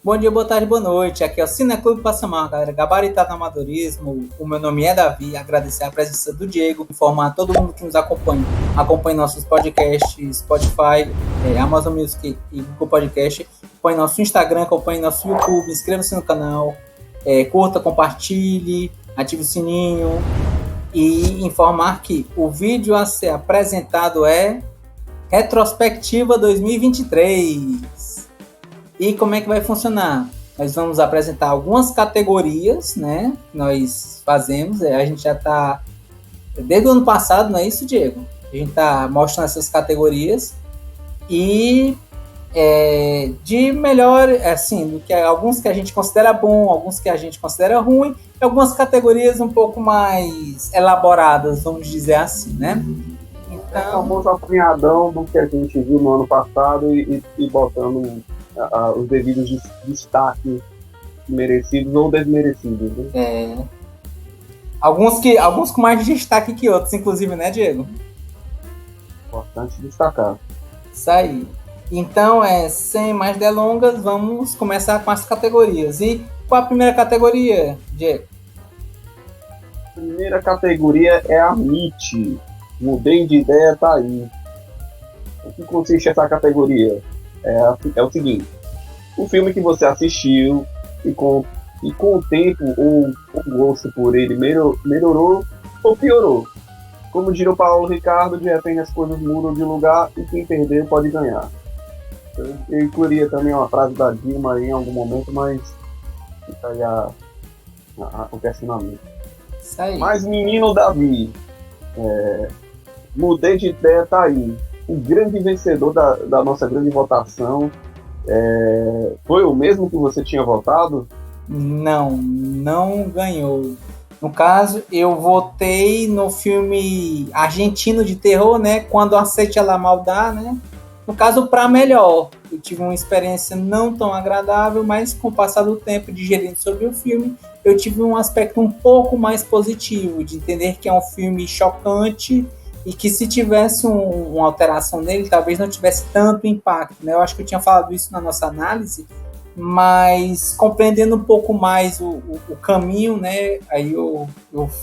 Bom dia, boa tarde, boa noite. Aqui é o Cineclube Passamar, galera. Gabaritado no amadorismo. O meu nome é Davi. Agradecer a presença do Diego. Informar todo mundo que nos acompanha. Acompanhe nossos podcasts, Spotify, Amazon Music e Google Podcast. Acompanhe nosso Instagram, acompanhe nosso YouTube. Inscreva-se no canal. Curta, compartilhe, ative o sininho. E informar que o vídeo a ser apresentado é Retrospectiva 2023. E como é que vai funcionar? Nós vamos apresentar algumas categorias, né? Que nós fazemos. A gente já está desde o ano passado, não é isso, Diego? A gente está mostrando essas categorias e de melhor, assim, do que alguns que a gente considera bom, alguns que a gente considera ruim, e algumas categorias um pouco mais elaboradas, vamos dizer assim, né? Então, é o famoso apanhadão do que a gente viu no ano passado e botando os devidos destaques merecidos ou desmerecidos, né? Alguns com mais destaque que outros, inclusive, né, Diego? Importante destacar. Isso aí. Então, sem mais delongas, vamos começar com as categorias. E qual a primeira categoria, Diego? A primeira categoria é a MIT. Mudei de ideia, tá aí. O que consiste essa categoria? É o seguinte: o filme que você assistiu e com o tempo o gosto por ele melhorou ou piorou. Como diria o Paulo Ricardo, de repente as coisas mudam de lugar e quem perder pode ganhar. Eu incluiria também uma frase da Dilma em algum momento, mas fica aí o questionamento. Isso aí. Mas, menino Davi, mudei de ideia, tá aí. O grande vencedor da nossa grande votação foi o mesmo que você tinha votado? Não ganhou. No caso, eu votei no filme argentino de terror, né? Quando Aceite a Maldade, né? No caso, para melhor. Eu tive uma experiência não tão agradável, mas com o passar do tempo digerindo sobre o filme, eu tive um aspecto um pouco mais positivo, de entender que é um filme chocante e que se tivesse uma alteração nele, talvez não tivesse tanto impacto, né? Eu acho que eu tinha falado isso na nossa análise, mas compreendendo um pouco mais o caminho, né? Aí eu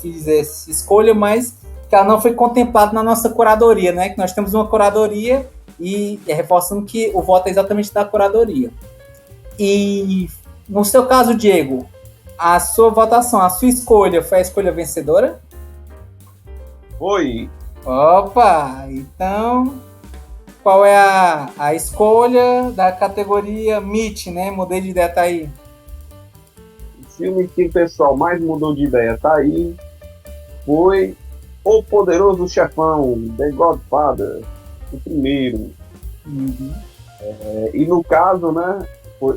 fiz essa escolha, mas que ela não foi contemplada na nossa curadoria, né? Que nós temos uma curadoria e reforçando que o voto é exatamente da curadoria. E no seu caso, Diego, a sua votação, a sua escolha foi a escolha vencedora? Foi. Opa! Então, qual é a escolha da categoria MIT, né? Mudei de ideia, tá aí. O filme que o pessoal mais mudou de ideia, tá aí, foi O Poderoso Chefão, The Godfather, o primeiro. Uhum. E no caso, né,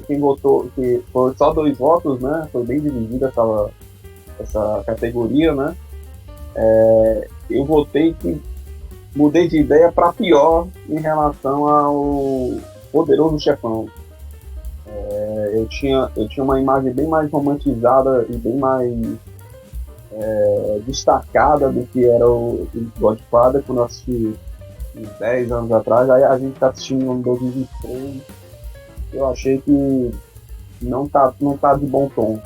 quem votou, que foi só 2 votos, né, foi bem dividida essa categoria, né, eu votei que mudei de ideia para pior em relação ao Poderoso Chefão. Eu tinha uma imagem bem mais romantizada e bem mais destacada do que era o Godfather quando eu assisti 10 anos atrás. Aí a gente está assistindo em 2023. Eu achei que não tá de bom tom.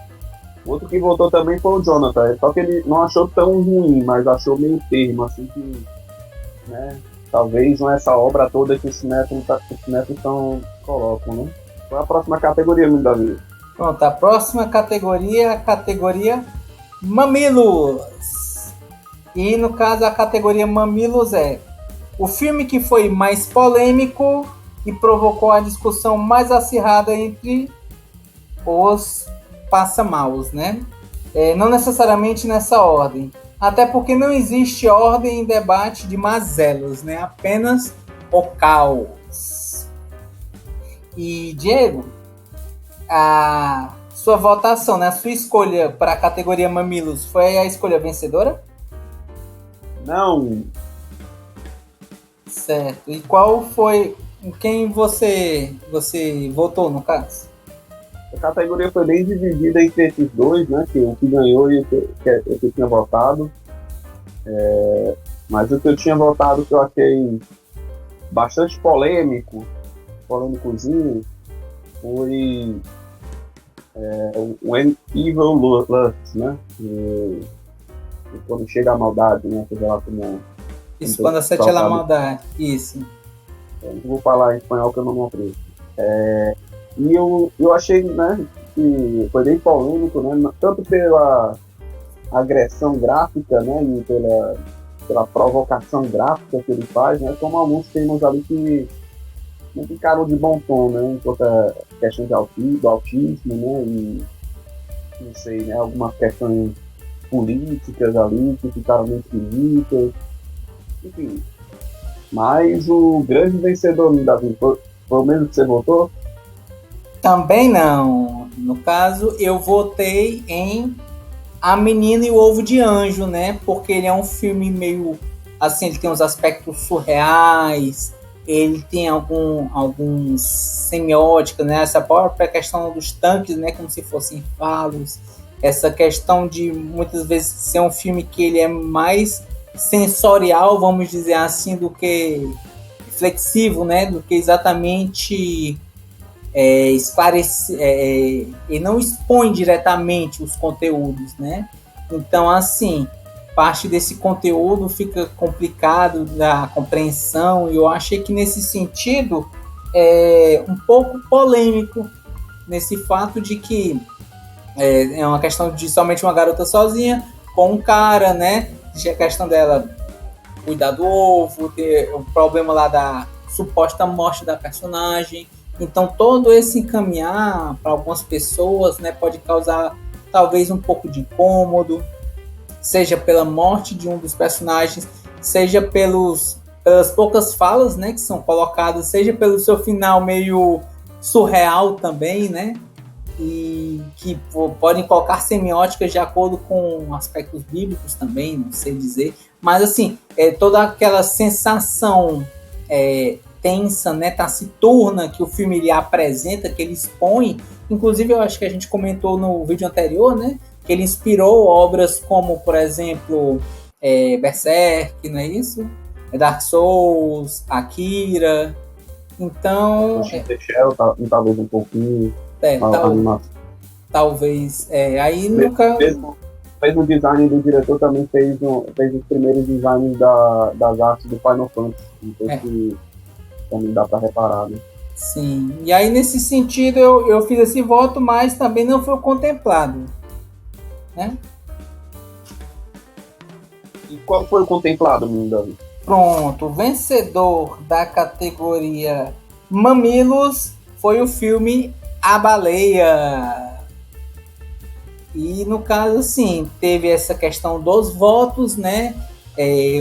Outro que votou também foi o Jonathan, só que ele não achou tão ruim, mas achou meio termo, assim que, né, talvez não é essa obra toda que os cinéfilos colocam, né? Qual é a próxima categoria, meu Davi? Pronto, a próxima categoria é a categoria Mamilos. E no caso a categoria Mamilos é o filme que foi mais polêmico e provocou a discussão mais acirrada entre os passamaus, né? Não necessariamente nessa ordem. Até porque não existe ordem em debate de mazelos, né? Apenas o caos. E, Diego, a sua votação, né? A sua escolha para a categoria Mamilos foi a escolha vencedora? Não. Certo. E qual foi... Quem você votou, no caso? A categoria foi bem dividida entre esses dois, né? Que o que ganhou e o que eu tinha votado. Mas o que eu tinha votado, que eu achei bastante polêmicozinho, foi o Evil Lust, né? Quando chega a maldade, né? Seja lá como... Isso, quando acende a maldade, isso. Não vou falar em espanhol que eu não me aprecio. E eu achei, né, que foi bem polêmico, né? Tanto pela agressão gráfica, né? E pela provocação gráfica que ele faz, né? Como alguns temas ali que não ficaram de bom tom, né? Enquanto a questão do autismo, né? E não sei, né? Algumas questões políticas ali que ficaram muito esquisitas. Enfim. Mas o grande vencedor, Davi, foi o mesmo que você votou? Também não. No caso, eu votei em A Menina e o Ovo de Anjo, né? Porque ele é um filme meio... Assim, ele tem uns aspectos surreais, ele tem alguns semióticos, né? Essa própria questão dos tanques, né? Como se fossem falos. Essa questão de, muitas vezes, ser um filme que ele é mais sensorial, vamos dizer assim, do que reflexivo, né? Do que exatamente... e não expõe diretamente os conteúdos, né? Então, assim, parte desse conteúdo fica complicado da compreensão, e eu achei que nesse sentido é um pouco polêmico, nesse fato de que é uma questão de somente uma garota sozinha com um cara, né? A questão dela cuidar do ovo, ter o problema lá da suposta morte da personagem. Então, todo esse encaminhar para algumas pessoas, né, pode causar talvez um pouco de incômodo, seja pela morte de um dos personagens, seja pelas poucas falas, né, que são colocadas, seja pelo seu final meio surreal também, né, e que podem colocar semióticas de acordo com aspectos bíblicos também, não sei dizer. Mas, assim, toda aquela sensação... tensa, né, taciturna que o filme ele apresenta, que ele expõe. Inclusive, eu acho que a gente comentou no vídeo anterior, né, que ele inspirou obras como, por exemplo, Berserk, não é isso? Dark Souls, Akira. Então... talvez um pouquinho... talvez... aí nunca... Mesmo o design do diretor também fez os primeiros designs das artes do Final Fantasy. Então, que também dá para reparar, né? Sim. E aí, nesse sentido, eu fiz esse voto, mas também não foi contemplado, né? E qual foi o contemplado, meu Davi? Pronto, o vencedor da categoria Mamilos foi o filme A Baleia. E, no caso, assim, teve essa questão dos votos, né?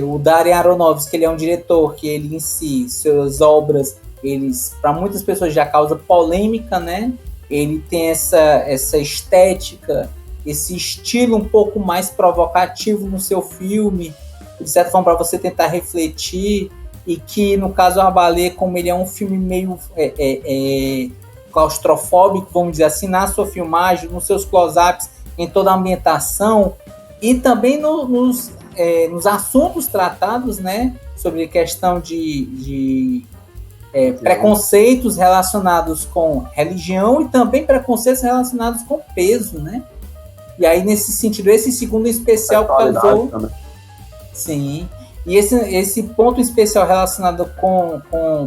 O Darren Aronofsky, ele é um diretor que ele em si, suas obras, eles, para muitas pessoas já causa polêmica, né? Ele tem essa estética, esse estilo um pouco mais provocativo no seu filme, de certa forma para você tentar refletir, e que no caso A Baleia, como ele é um filme meio claustrofóbico, vamos dizer assim, na sua filmagem, nos seus close-ups, em toda a ambientação, e também nos assuntos tratados, né, sobre questão de preconceitos relacionados com religião e também preconceitos relacionados com peso, né? E aí, nesse sentido, esse segundo especial causou... Também. Sim. E esse ponto especial relacionado com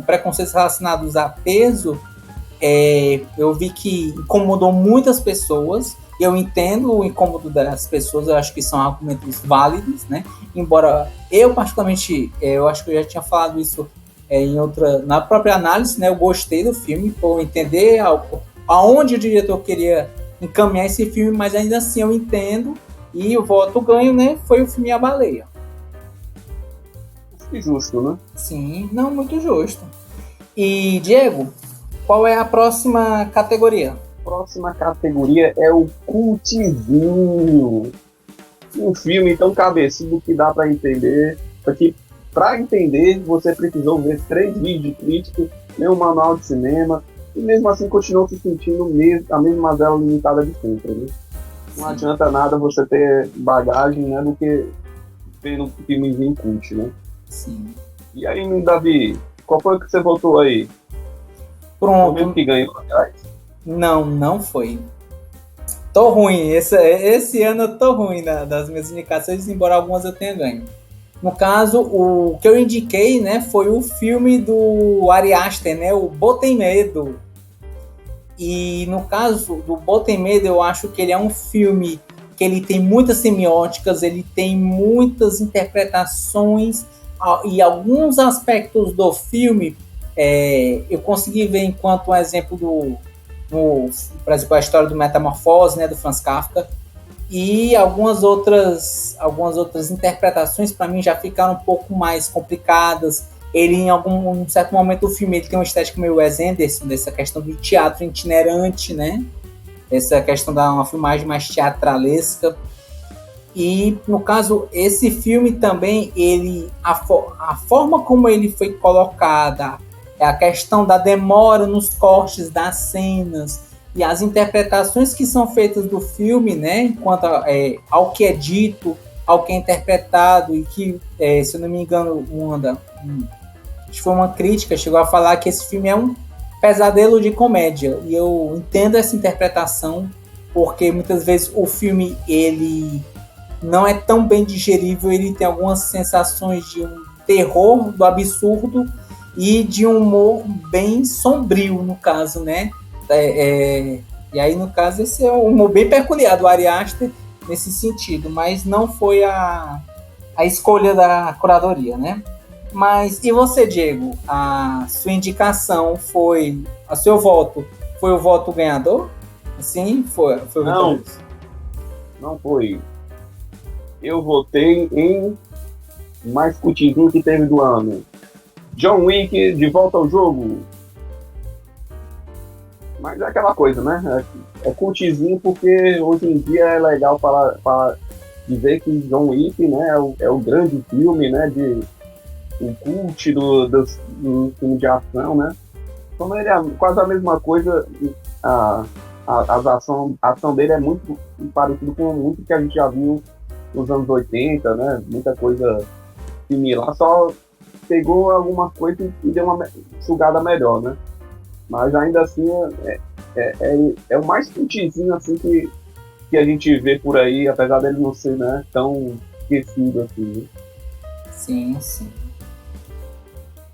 preconceitos relacionados a peso, eu vi que incomodou muitas pessoas. Eu entendo o incômodo das pessoas, eu acho que são argumentos válidos, né? Embora eu, particularmente, eu acho que eu já tinha falado isso na própria análise, né? Eu gostei do filme, por entender aonde o diretor queria encaminhar esse filme, mas ainda assim eu entendo, e o voto ganho, né? Foi o filme A Baleia. Justo, né? Sim, não, muito justo. E, Diego, qual é a próxima categoria? Próxima categoria é o Cultizinho. Um filme tão cabeçudo que dá para entender. Porque para entender, você precisou ver 3 vídeos críticos, ler um manual de cinema, e mesmo assim continuou se sentindo a mesma vela limitada de sempre, né? Não adianta nada você ter bagagem, né, do que ver um filmezinho cult, né? Sim. E aí, Davi, qual foi o que você votou aí? Pronto. Foi o mesmo que ganhou, aliás? Não foi. Tô ruim. Esse ano eu tô ruim das minhas indicações, embora algumas eu tenha ganho. No caso, o que eu indiquei, né, foi o filme do Ari Aster, né, o Botem Medo. E no caso do Botem Medo, eu acho que ele é um filme que ele tem muitas semióticas, ele tem muitas interpretações e alguns aspectos do filme eu consegui ver enquanto um exemplo por exemplo, a história do Metamorfose, né, do Franz Kafka, e algumas outras interpretações para mim já ficaram um pouco mais complicadas. Ele, em um certo momento do filme, ele tem uma estética meio Wes Anderson, dessa questão do teatro itinerante, né? Essa questão da uma filmagem mais teatralesca. E, no caso, esse filme também, a forma como ele foi colocada, a questão da demora nos cortes das cenas e as interpretações que são feitas do filme, né, enquanto ao que é dito, ao que é interpretado, e que, se eu não me engano, acho que foi uma crítica, chegou a falar que esse filme é um pesadelo de comédia, e eu entendo essa interpretação, porque muitas vezes o filme, ele não é tão bem digerível, ele tem algumas sensações de um terror do absurdo e de um humor bem sombrio, no caso, né? E aí, no caso, esse é um humor bem peculiar do Ari Aster nesse sentido, mas não foi a escolha da curadoria, né? Mas, e você, Diego? A sua indicação foi... O seu voto foi o voto ganhador? Sim, foi o Não, não foi. Eu votei em mais cutizinho que teve do ano. John Wick, De Volta ao Jogo. Mas é aquela coisa, né? É cultizinho porque hoje em dia é legal para dizer que John Wick, né, é o grande filme, né, o cult do filme de ação, né? Como ele é quase a mesma coisa, a ação dele é muito parecido com muito que a gente já viu nos anos 80, né? Muita coisa similar, só pegou alguma coisa e deu uma sugada melhor, né? Mas ainda assim é o mais cultizinho assim que a gente vê por aí, apesar dele não ser, né, tão esquecido assim. Né? Sim, sim.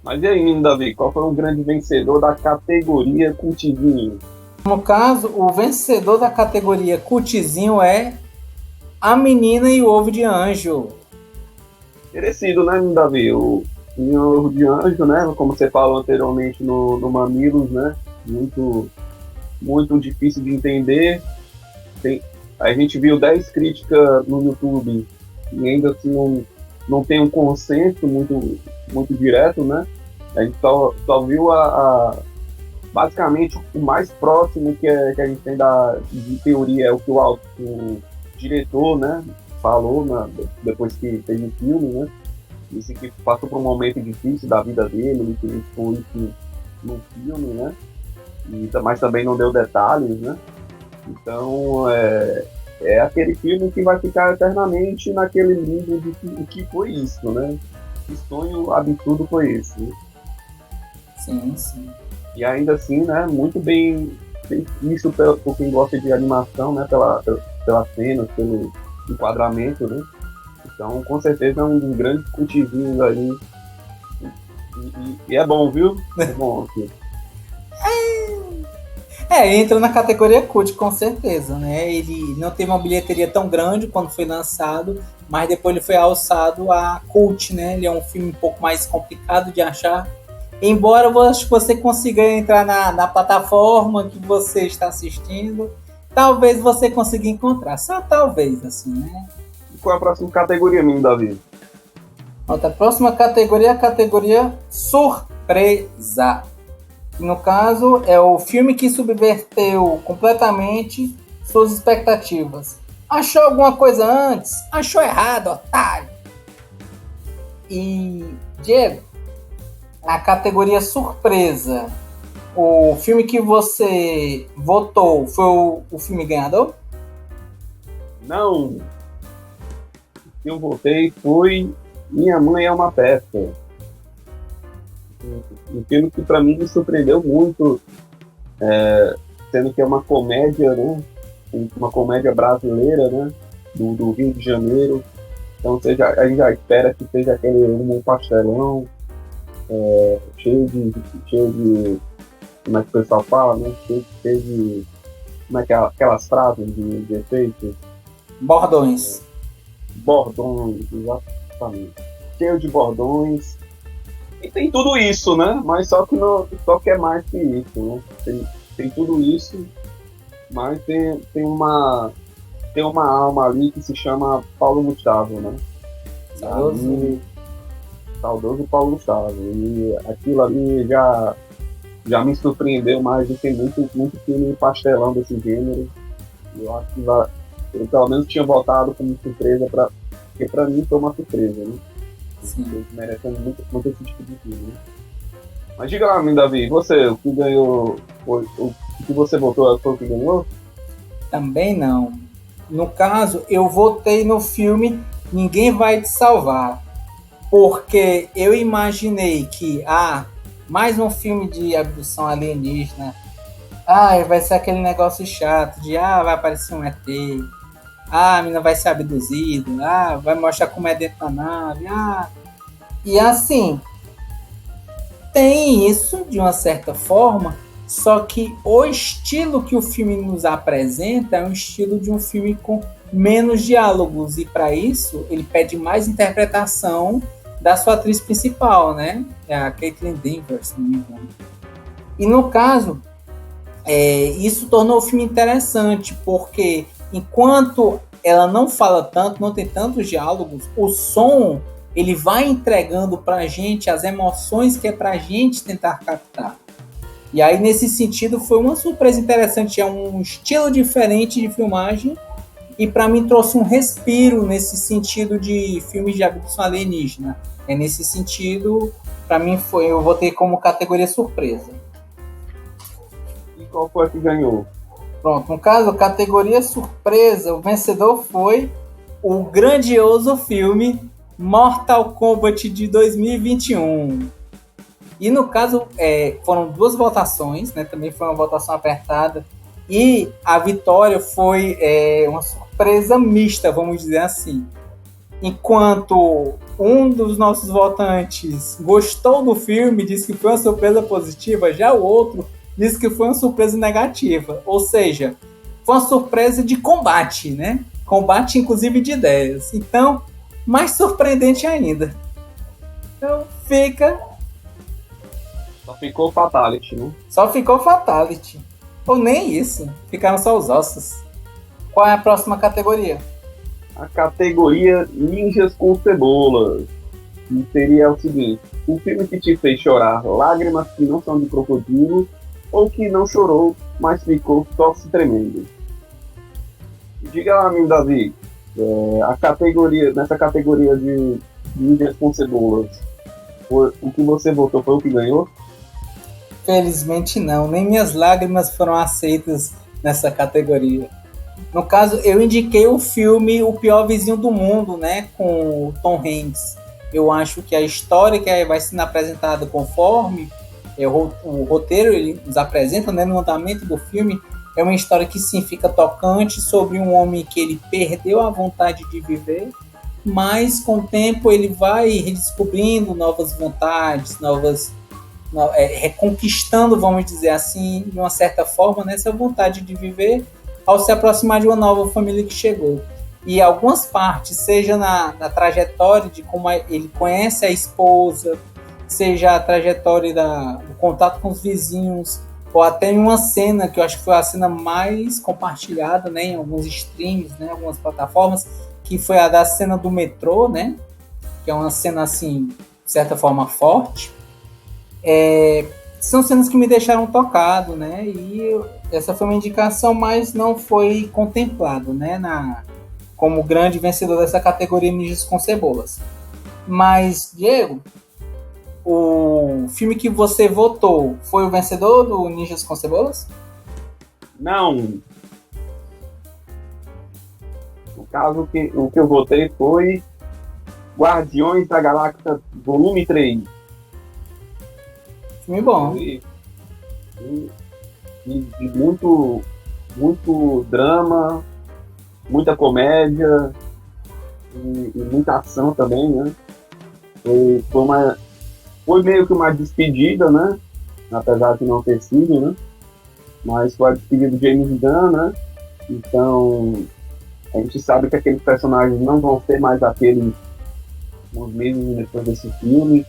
Mas e aí, Davi, qual foi o grande vencedor da categoria cultizinho? No caso, o vencedor da categoria cultizinho é A Menina e o Ovo de Anjo. Merecido, né, Davi? O Ovo de Anjo, né, como você falou anteriormente no Mamilos, né, muito difícil de entender. A gente viu 10 críticas no YouTube e ainda assim não tem um consenso muito direto, né? A gente só viu basicamente o mais próximo que a gente tem de teoria é o que o diretor, né, falou depois que fez o filme, né? Disse que passou por um momento difícil da vida dele, que ele foi isso no filme, né? Mas também não deu detalhes, né? Então é aquele filme que vai ficar eternamente naquele limbo de o que foi isso, né? Que sonho absurdo foi esse. Né? Sim, sim. E ainda assim, né? Muito bem visto por quem gosta de animação, né? Pelas cenas, pelo enquadramento, né? Então, com certeza é um dos grandes cultizinhos aí. E é bom, viu? É bom aqui. Entra na categoria cult, com certeza, né? Ele não teve uma bilheteria tão grande quando foi lançado, mas depois ele foi alçado a cult, né? Ele é um filme um pouco mais complicado de achar. Embora eu acho que você consiga entrar na plataforma que você está assistindo, talvez você consiga encontrar. Só talvez, assim, né? E qual é a próxima categoria, menino Davi? A próxima categoria é a categoria surpresa. No caso, é o filme que subverteu completamente suas expectativas. Achou alguma coisa antes? Achou errado, otário! E, Diego, a categoria surpresa, o filme que você votou foi o filme ganhador? Não. O que eu votei foi Minha Mãe é uma Peça. Um filme que para mim me surpreendeu muito, sendo que é uma comédia, né? uma comédia brasileira, né? Do Rio de Janeiro. Então a gente já espera que seja aquele um pastelão, cheio de. Como é que o pessoal fala, né? Cheio de. Como é que é aquelas frases de efeito? Bordões. Bordões, exatamente. Cheio de bordões. E tem tudo isso, né? Mas só que é mais que isso, né? Tem tudo isso, mas tem uma alma ali que se chama Paulo Gustavo, né? Saudoso Paulo Gustavo. E aquilo ali já me surpreendeu mais do que muito filme pastelão desse gênero. Eu acho que eu pelo menos tinha votado como surpresa, porque pra mim foi uma surpresa, né? Sim. Merecendo muito esse tipo de filme, né? Mas diga lá, Davi, você, o que ganhou, o que você votou foi o que ganhou? Também não. No caso, eu votei no filme Ninguém Vai Te Salvar, porque eu imaginei que, mais um filme de abdução alienígena, vai ser aquele negócio chato de, vai aparecer um ET, a menina vai ser abduzida, vai mostrar como é dentro da nave, e assim, tem isso de uma certa forma, só que o estilo que o filme nos apresenta é um estilo de um filme com menos diálogos, e para isso ele pede mais interpretação da sua atriz principal, né? É a Caitlin Dever, se não me engano. E no caso, isso tornou o filme interessante, porque enquanto ela não fala tanto, não tem tantos diálogos, o som ele vai entregando pra gente as emoções que é pra gente tentar captar. E aí, nesse sentido, foi uma surpresa interessante. É um estilo diferente de filmagem e, para mim, trouxe um respiro nesse sentido de filmes de abdução alienígena. Nesse sentido, para mim, eu votei como categoria surpresa. E qual foi que ganhou? Pronto, no caso, categoria surpresa, o vencedor foi o grandioso filme Mortal Kombat de 2021. E no caso, foram 2 votações, né? Também foi uma votação apertada. E a vitória foi uma surpresa mista, vamos dizer assim. Enquanto um dos nossos votantes gostou do filme, disse que foi uma surpresa positiva, já o outro disse que foi uma surpresa negativa. Ou seja, foi uma surpresa de combate, né? Combate, inclusive, de ideias. Então, mais surpreendente ainda. Então, Só ficou Fatality, né? Só ficou Fatality. Ou nem isso. Ficaram só os ossos. Qual é a próxima categoria? A categoria Ninjas com Cebolas. Que seria o seguinte: um filme que te fez chorar lágrimas que não são de crocodilo, ou que não chorou, mas ficou só se tremendo. Diga lá, meu Davi, nessa categoria de Ninjas com Cebolas, o que você votou foi o que ganhou? Felizmente não, nem minhas lágrimas foram aceitas nessa categoria. No caso, eu indiquei o filme O Pior Vizinho do Mundo, né, com o Tom Hanks. Eu acho que a história que vai sendo apresentada conforme o roteiro ele nos apresenta, né, no andamento do filme, é uma história que sim fica tocante sobre um homem que ele perdeu a vontade de viver, mas com o tempo ele vai redescobrindo novas vontades, reconquistando, vamos dizer assim, de uma certa forma, nessa vontade de viver ao se aproximar de uma nova família que chegou. E algumas partes, seja na trajetória de como ele conhece a esposa, seja a trajetória do contato com os vizinhos, ou até em uma cena que eu acho que foi a cena mais compartilhada, né, em alguns streams, né, algumas plataformas, que foi a da cena do metrô, né, que é uma cena assim, de certa forma forte. São cenas que me deixaram tocado, né, e essa foi uma indicação, mas não foi contemplado, né, como grande vencedor dessa categoria Ninjas com Cebolas. Mas, Diego, o filme que você votou foi o vencedor do Ninjas com Cebolas? Não. No caso, o que eu votei foi Guardiões da Galáxia Volume 3. Filme bom. E muito, muito drama, muita comédia e muita ação também, né? Foi meio que uma despedida, né? Apesar de não ter sido, né? Mas foi a despedida do James Gunn, né? Então, a gente sabe que aqueles personagens não vão ser mais aqueles uns meses depois desse filme.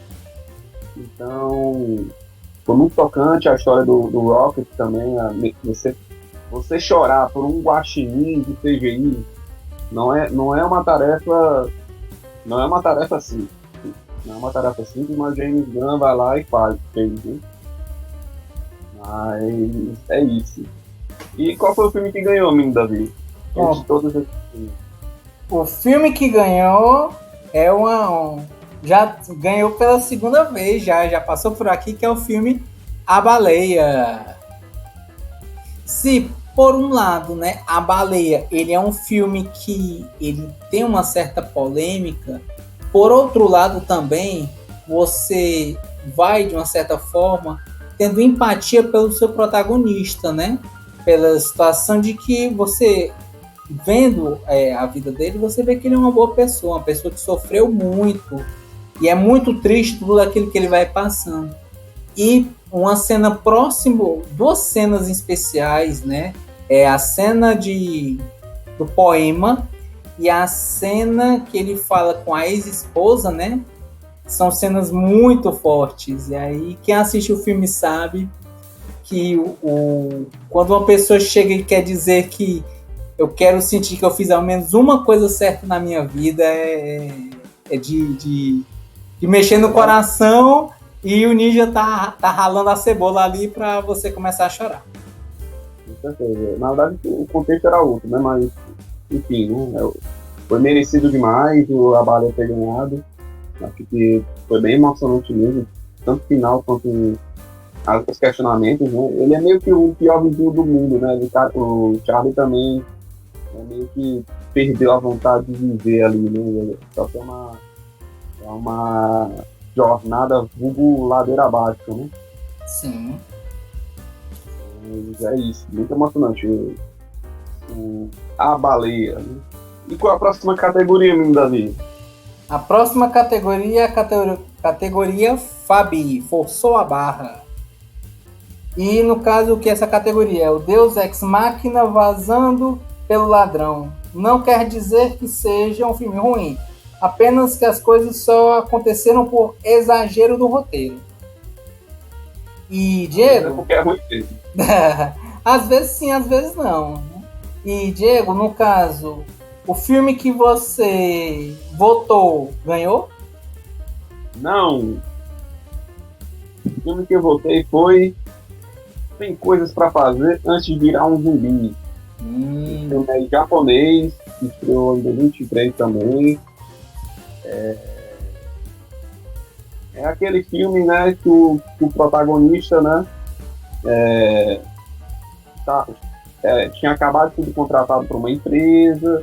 Então, foi muito tocante a história do Rocket também. Você chorar por um guaxinim de CGI não é uma tarefa simples. Não é uma tarefa simples, mas James Gunn vai lá e faz. Né? Mas é isso. E qual foi o filme que ganhou, menino Davi? Bom, todos esses filmes. O filme que ganhou já ganhou pela segunda vez, já passou por aqui, que é o filme A Baleia. Se por um lado, né, A Baleia, ele é um filme que ele tem uma certa polêmica, por outro lado também, você vai, de uma certa forma, tendo empatia pelo seu protagonista, né? Pela situação de que você, vendo a vida dele, você vê que ele é uma boa pessoa, uma pessoa que sofreu muito, e é muito triste tudo aquilo que ele vai passando. E uma cena próximo, duas cenas especiais, né? É a cena do poema e a cena que ele fala com a ex-esposa, né? São cenas muito fortes. E aí, quem assiste o filme sabe que quando uma pessoa chega e quer dizer que eu quero sentir que eu fiz ao menos uma coisa certa na minha vida, de mexer no coração, e o ninja tá ralando a cebola ali pra você começar a chorar. Com certeza. Na verdade, o contexto era outro, né? Mas, enfim, né? Foi merecido demais a Baleia ter ganhado. Acho que foi bem emocionante mesmo, tanto o final quanto os questionamentos, né? Ele é meio que o pior vizinho do mundo, né? O Charlie também meio que perdeu a vontade de viver ali, né? Só que é uma jornada vulgo ladeira abaixo, né? Sim. Mas é isso, muito emocionante. A Baleia. Né? E qual é a próxima categoria, menino Davi? A próxima categoria é a categoria Fabi, forçou a barra. E no caso, o que é essa categoria? É o Deus Ex Machina vazando pelo ladrão. Não quer dizer que seja um filme ruim, apenas que as coisas só aconteceram por exagero do roteiro. E Diego... É porque é ruim mesmo. Às vezes sim, às vezes não. E Diego, no caso, o filme que você votou ganhou? Não. O filme que eu votei foi Tem Coisas Pra Fazer Antes de Virar um Zumbi. O filme é japonês, estreou em 2023 também. É aquele filme, né, que o protagonista, né, tinha acabado de ser contratado por uma empresa,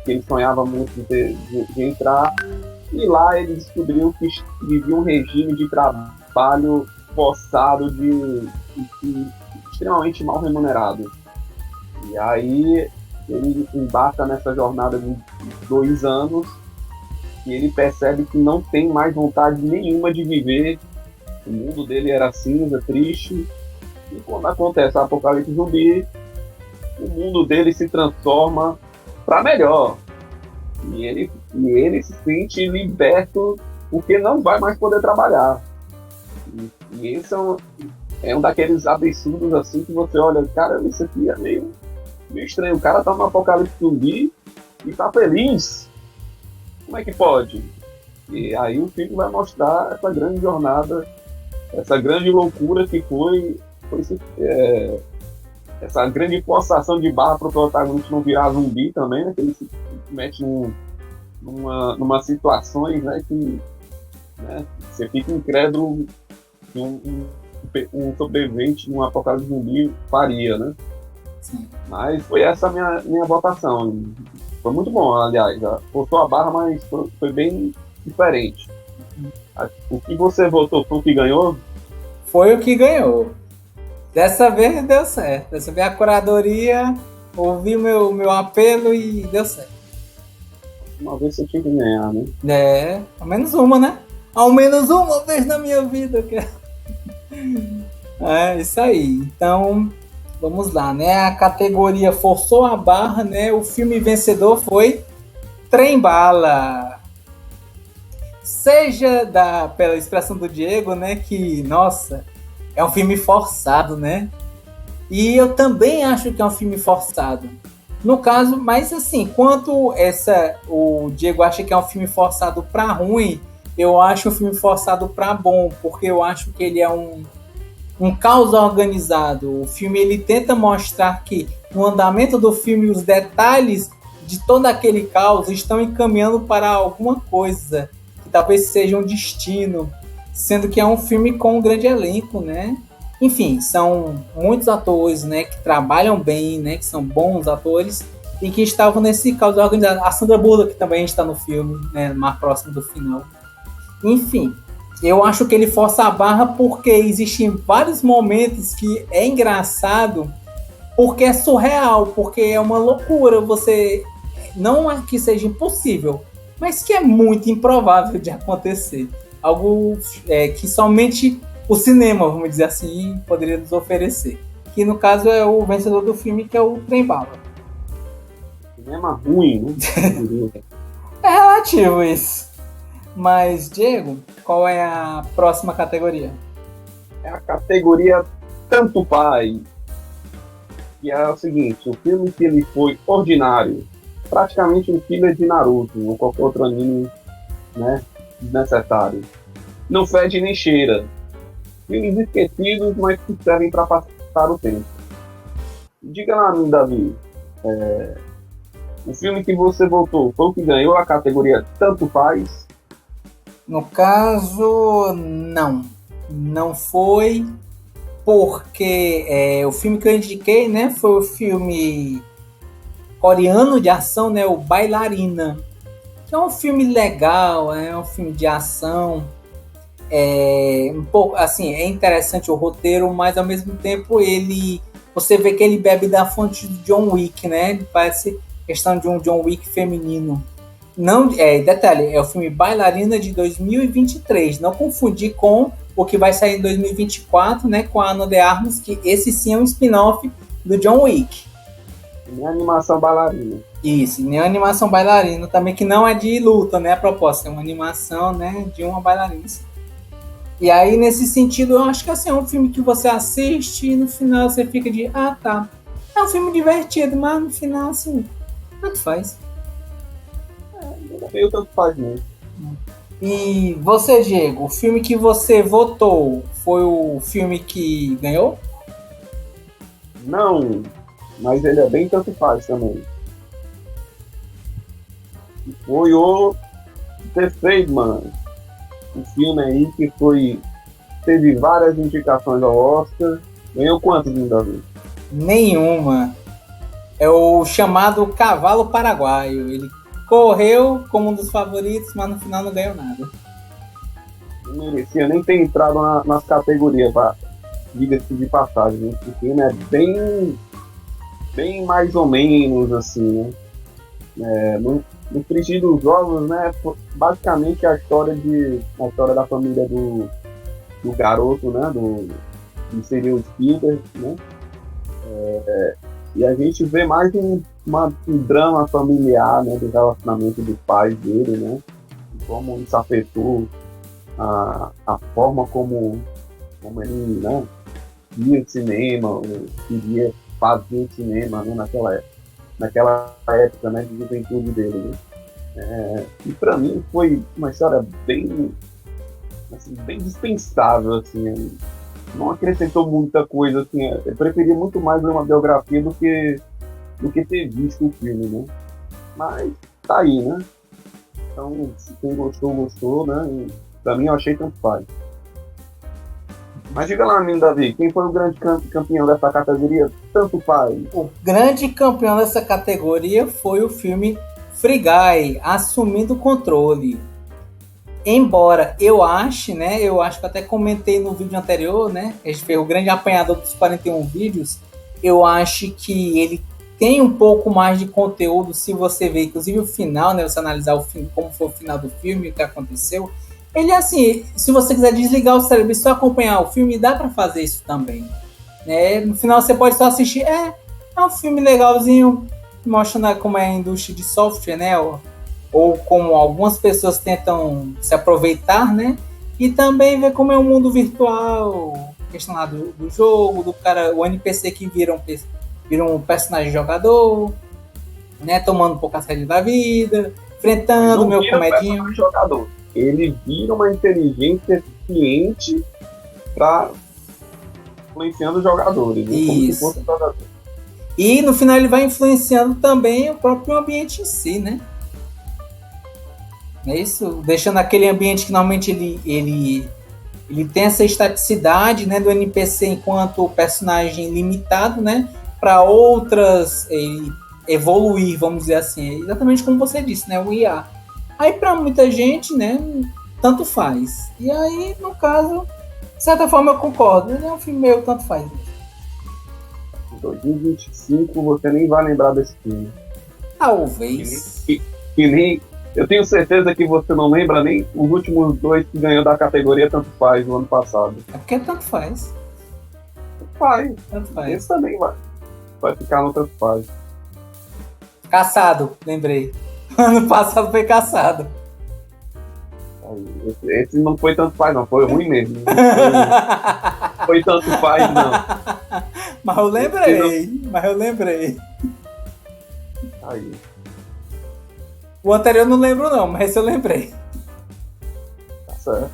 que ele sonhava muito de entrar, e lá ele descobriu que vivia um regime de trabalho forçado, extremamente mal remunerado. E aí ele embarca nessa jornada de 2 anos e ele percebe que não tem mais vontade nenhuma de viver. O mundo dele era cinza, triste. E quando acontece o apocalipse zumbi, o mundo dele se transforma para melhor. E ele se sente liberto porque não vai mais poder trabalhar. E esse é um daqueles absurdos assim que você olha, cara, isso aqui é meio estranho. O cara tá no apocalipse zumbi e tá feliz. Como é que pode? E aí o filme vai mostrar essa grande jornada, essa grande loucura que foi essa grande forçação de barra para o protagonista não virar zumbi também, né? Que ele se mete numa situações, né, que, né, você fica incrédulo que um sobrevivente num apocalipse zumbi faria, né? Sim. Mas foi essa a minha votação. Foi muito bom, aliás. Forçou a barra, mas foi bem diferente. O que você votou foi o que ganhou? Foi o que ganhou. Dessa vez deu certo. Dessa vez a curadoria ouviu meu apelo e deu certo. Uma vez você tinha que ganhar, né? É, ao menos uma, né? Ao menos uma vez na minha vida. É isso aí. Então, vamos lá, né? A categoria forçou a barra, né? O filme vencedor foi Trem Bala. Seja pela expressão do Diego, né? Que, nossa, é um filme forçado, né? E eu também acho que é um filme forçado. No caso, mas assim, quanto o Diego acha que é um filme forçado para ruim, eu acho um filme forçado para bom, porque eu acho que ele é um caos organizado. O filme ele tenta mostrar que no andamento do filme os detalhes de todo aquele caos estão encaminhando para alguma coisa que talvez seja um destino, sendo que é um filme com um grande elenco, né? Enfim, são muitos atores, né, que trabalham bem, né, que são bons atores e que estavam nesse caos organizado. A Sandra Bullock também está no filme, né, mais próximo do final. Enfim, eu acho que ele força a barra porque existem vários momentos que é engraçado, porque é surreal, porque é uma loucura. Você não é que seja impossível, mas que é muito improvável de acontecer. Algo que somente o cinema, vamos dizer assim, poderia nos oferecer. Que no caso é o vencedor do filme, que é o Trem Bala. Cinema ruim, né? É relativo isso. Mas, Diego, qual é a próxima categoria? É a categoria Tanto Faz. Que é o seguinte, o filme que ele foi ordinário, praticamente um filler de Naruto ou qualquer outro anime, né, desnecessário. Não fede nem cheira. Filmes esquecidos, mas que servem para passar o tempo. Diga lá, Davi, o filme que você votou foi o que ganhou a categoria Tanto Faz? No caso, não. Não foi, porque o filme que eu indiquei, né, foi o filme coreano de ação, né, o Bailarina. Que é um filme legal, é um filme de ação. Um pouco, assim, é interessante o roteiro, mas ao mesmo tempo você vê que ele bebe da fonte de John Wick, né? Parece questão de um John Wick feminino. Não, detalhe, é o filme Bailarina de 2023. Não confundir com o que vai sair em 2024, né? Com a Ana de Armas, que esse sim é um spin-off do John Wick. Nem animação bailarina. Isso, nem a animação bailarina também, que não é de luta, né? A proposta é uma animação, né? De uma bailarina. E aí, nesse sentido, eu acho que assim, é um filme que você assiste e no final você fica de, ah, tá. É um filme divertido, mas no final, assim, tanto faz. Eu tanto faz mesmo. E você, Diego, o filme que você votou foi o filme que ganhou? Não, mas ele é bem tanto faz também. Foi o The Fabelmans. O filme aí que teve várias indicações ao Oscar. Ganhou quantos, Davi? Nenhuma. É o chamado Cavalo Paraguaio. Ele correu como um dos favoritos, mas no final não ganhou nada. Não merecia nem ter entrado nas categorias, diga-se de passagem. O filme é bem mais ou menos assim, né? No frigir dos ovos, né? Basicamente a história da família do garoto, né? Do seria o Spielberg, né? E a gente vê mais um drama familiar, né? Do relacionamento dos pais dele, né? Como isso afetou a forma como ele, né? Via cinema, queria fazer cinema, né? Naquela época, né, de juventude dele, né? E para mim foi uma história bem dispensável, assim, não acrescentou muita coisa, assim, eu preferia muito mais ler uma biografia do que ter visto o filme, né? Mas tá aí, né? Então, se quem gostou, né? E pra mim eu achei tanto faz. Mas diga lá, menino Davi, quem foi o grande campeão dessa categoria? Tanto faz. O grande campeão dessa categoria foi o filme Free Guy, Assumindo o Controle. Embora eu ache, né? Eu acho que eu até comentei no vídeo anterior, né? A gente fez o grande apanhador dos 41 vídeos. Eu acho que ele tem um pouco mais de conteúdo se você ver, inclusive o final, né? Você analisar o filme, como foi o final do filme, o que aconteceu. Ele, assim, se você quiser desligar o cérebro e só acompanhar o filme, dá para fazer isso também. Né? No final você pode só assistir. É um filme legalzinho, mostrando como é a indústria de software, né? Ou como algumas pessoas tentam se aproveitar, né? E também ver como é o mundo virtual, questão lá do jogo, do cara, o NPC que vira um personagem jogador, né? Tomando um pouco a série da vida, enfrentando o meu comedinho. Jogador. Ele vira uma inteligência cliente para influenciando os jogadores. Né? Isso. E no final ele vai influenciando também o próprio ambiente em si, né? É isso, deixando aquele ambiente que normalmente ele tem essa estaticidade, né, do NPC enquanto personagem limitado, né, para outras evoluir, vamos dizer assim, exatamente como você disse, né, o IA. Aí para muita gente, né, tanto faz. E aí, no caso, de certa forma eu concordo, ele é um filme meio tanto faz. Em 2025 você nem vai lembrar desse filme. Talvez. Que nem eu tenho certeza que você não lembra nem os últimos 2 que ganhou da categoria Tanto Faz no ano passado. É porque tanto faz. Tanto faz. Esse também vai ficar no Tanto Faz. Caçado, lembrei. Ano passado foi Caçado. Esse não foi Tanto Faz, não. Foi ruim mesmo. Foi Tanto Faz, não. Mas eu lembrei. Aí. O anterior eu não lembro não, mas esse eu lembrei. Tá certo.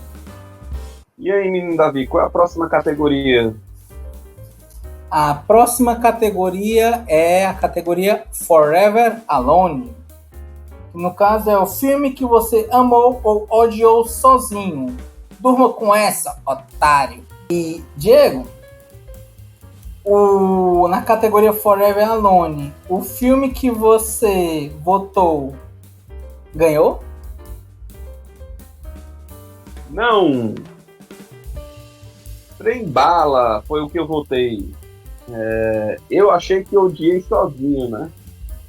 E aí, menino Davi, qual é a próxima categoria? A próxima categoria é a categoria Forever Alone. Que no caso é o filme que você amou ou odiou sozinho. Durma com essa, otário. E, Diego, na categoria Forever Alone, o filme que você votou ganhou? Não! Trem Bala foi o que eu votei. Eu achei que eu odiei sozinho, né?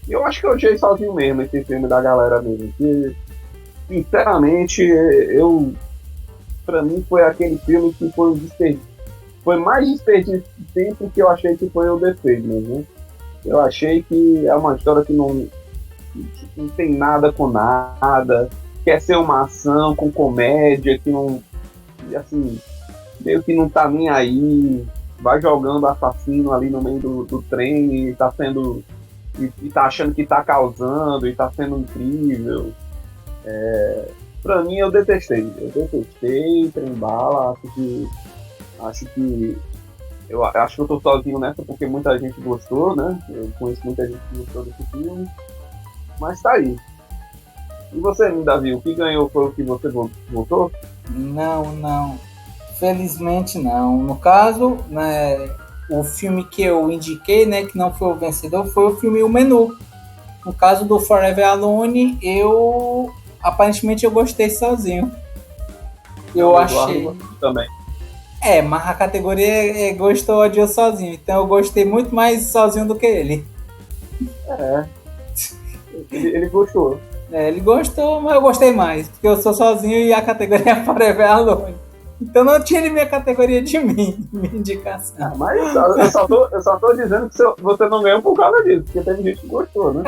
Eu acho que eu odiei sozinho mesmo esse filme da galera mesmo. Que, sinceramente, pra mim foi aquele filme que foi foi mais desperdício de tempo que eu achei que foi o defeito mesmo. Eu achei que é uma história que não tem nada com nada, quer ser uma ação com comédia, que não, assim, meio que não tá nem aí, vai jogando assassino ali no meio do trem e tá sendo, e tá achando que tá causando, e tá sendo incrível. Pra mim eu detestei Trem Bala, acho que eu tô sozinho nessa porque muita gente gostou, né? Eu conheço muita gente que gostou desse filme. Mas tá aí. E você, Davi, o que ganhou foi o que você votou? Não. Felizmente não. No caso, né, o filme que eu indiquei, né, que não foi o vencedor, foi o filme O Menu. No caso do Forever Alone, aparentemente eu gostei sozinho. Eu achei. Também. Mas a categoria é gostou ou odiou sozinho. Então eu gostei muito mais sozinho do que ele. Ele gostou. Ele gostou, mas eu gostei mais. Porque eu sou sozinho e a categoria é Forever Alone. Então não tire minha categoria de mim, minha indicação. Mas eu só tô dizendo que você não ganhou por causa disso, porque teve gente que gostou, né?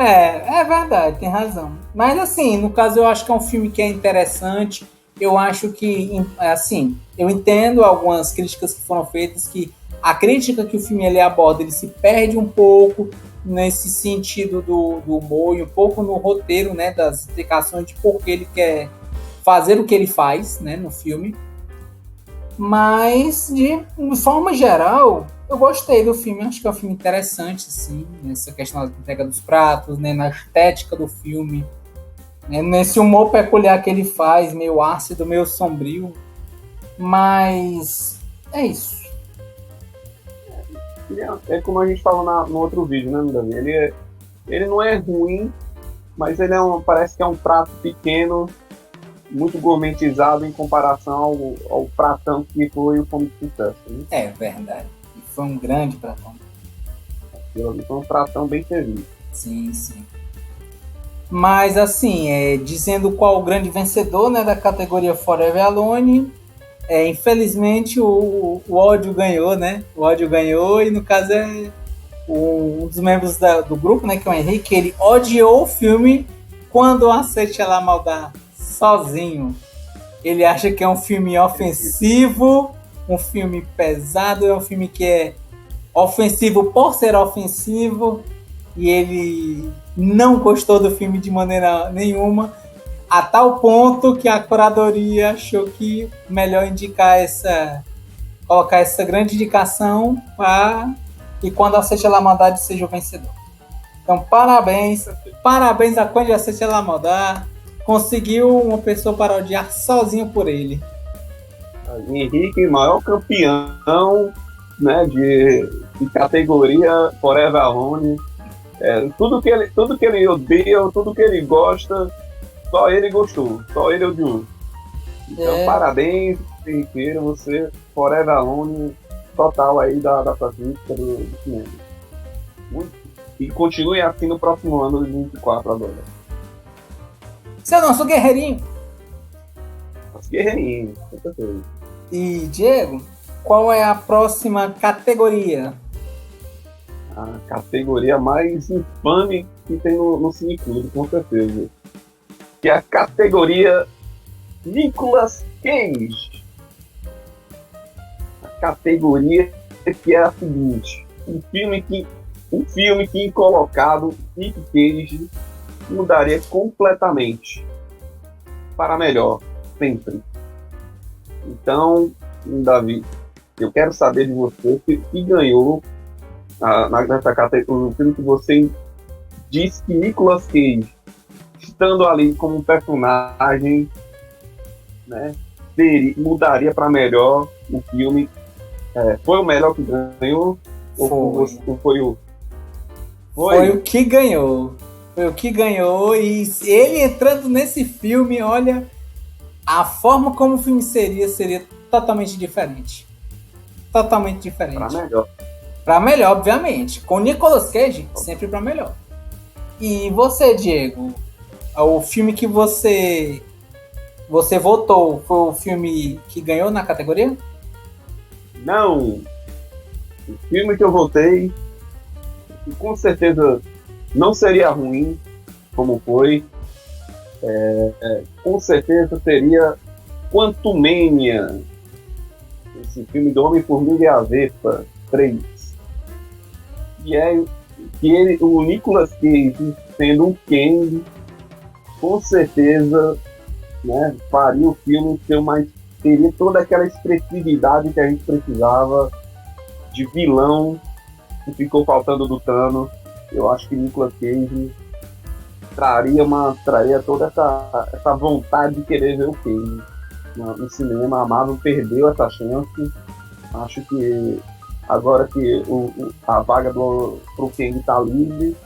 É verdade, tem razão. Mas assim, no caso eu acho que é um filme que é interessante. Eu acho que, assim, eu entendo algumas críticas que foram feitas, que a crítica que o filme ele aborda, ele se perde um pouco nesse sentido do humor e um pouco no roteiro, né, das explicações de por que ele quer fazer o que ele faz, né, no filme. Mas, de forma geral, eu gostei do filme. Acho que é um filme interessante, sim, nessa questão da entrega dos pratos, né, na estética do filme, né, nesse humor peculiar que ele faz, meio ácido, meio sombrio. Mas é isso. É como a gente falou no outro vídeo, né, Davi? Ele não é ruim, mas ele parece que é um prato pequeno muito gourmetizado em comparação ao pratão que foi o Fome de Sucesso. Né? É verdade. E foi um grande pratão. Aquilo ali foi um pratão bem servido. Sim, sim. Mas assim, dizendo qual o grande vencedor, né, da categoria Forever Alone, infelizmente o ódio ganhou, né? O ódio ganhou e no caso um dos membros do grupo, né, que é o Henrique, ele odiou o filme Quando Aceite Ela Maldade sozinho. Ele acha que é um filme ofensivo, um filme pesado, é um filme que é ofensivo por ser ofensivo, e ele não gostou do filme de maneira nenhuma, a tal ponto que a curadoria achou que melhor colocar essa grande indicação para que Quando Aceite a Maldade seja o vencedor. Então, parabéns a Quando Aceite a Maldade, conseguiu uma pessoa para odiar sozinho por ele. Henrique, maior campeão, né, de categoria Forever Alone. Tudo que ele odeia, tudo que ele gosta, só ele gostou, só ele odiou. Então, parabéns, Henrique, você, Forever Alone, total aí da prática do cinema. E continue assim no próximo ano de 2024 agora. Seu nosso guerreirinho. Nosso guerreirinho, com certeza. E, Diego, qual é a próxima categoria? A categoria mais infame que tem no Cineclube, com certeza. Que é a categoria Nicolas Cage. A categoria que é a seguinte: um filme que colocado Nick Cage mudaria completamente para melhor, sempre. Então, Davi, eu quero saber de você que ganhou nessa categoria, o filme que você disse que Nicolas Cage, estando ali como um personagem, né, mudaria para melhor o filme. Foi o melhor que ganhou? Foi o que ganhou. Foi o que ganhou. E ele entrando nesse filme, olha, a forma como o filme seria totalmente diferente. Totalmente diferente. Para melhor. Para melhor, obviamente. Com Nicolas Cage, sempre para melhor. E você, Diego? O filme que você votou foi o filme que ganhou na categoria? Não. O filme que eu votei, que com certeza não seria ruim, como foi, com certeza seria Quantumania. Esse filme do Homem-Formiga e a Vespa 3. Que o Nicolas Cage, sendo um Kang, com certeza, né, faria o filme teria toda aquela expressividade que a gente precisava de vilão que ficou faltando do Thanos. Eu acho que Nicolas Cage traria toda essa vontade de querer ver o Cage no cinema. A Marvel perdeu essa chance. Acho que agora que a vaga pro Kang tá livre,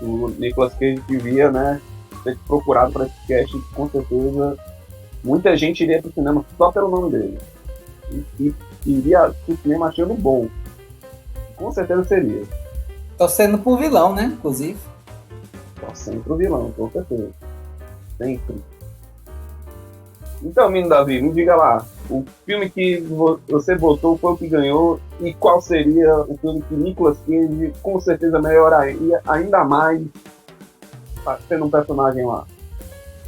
o Nicolas Cage devia, né, ser procurado para esse cast, com certeza. Muita gente iria pro cinema só pelo nome dele. E iria pro cinema achando bom. Com certeza seria. Torcendo pro vilão, né? Inclusive. Torcendo pro vilão, com certeza. Sempre. Então, menino Davi, me diga lá. O filme que você votou foi o que ganhou. E qual seria o filme que Nicolas Cage com certeza melhoraria ainda mais sendo um personagem lá?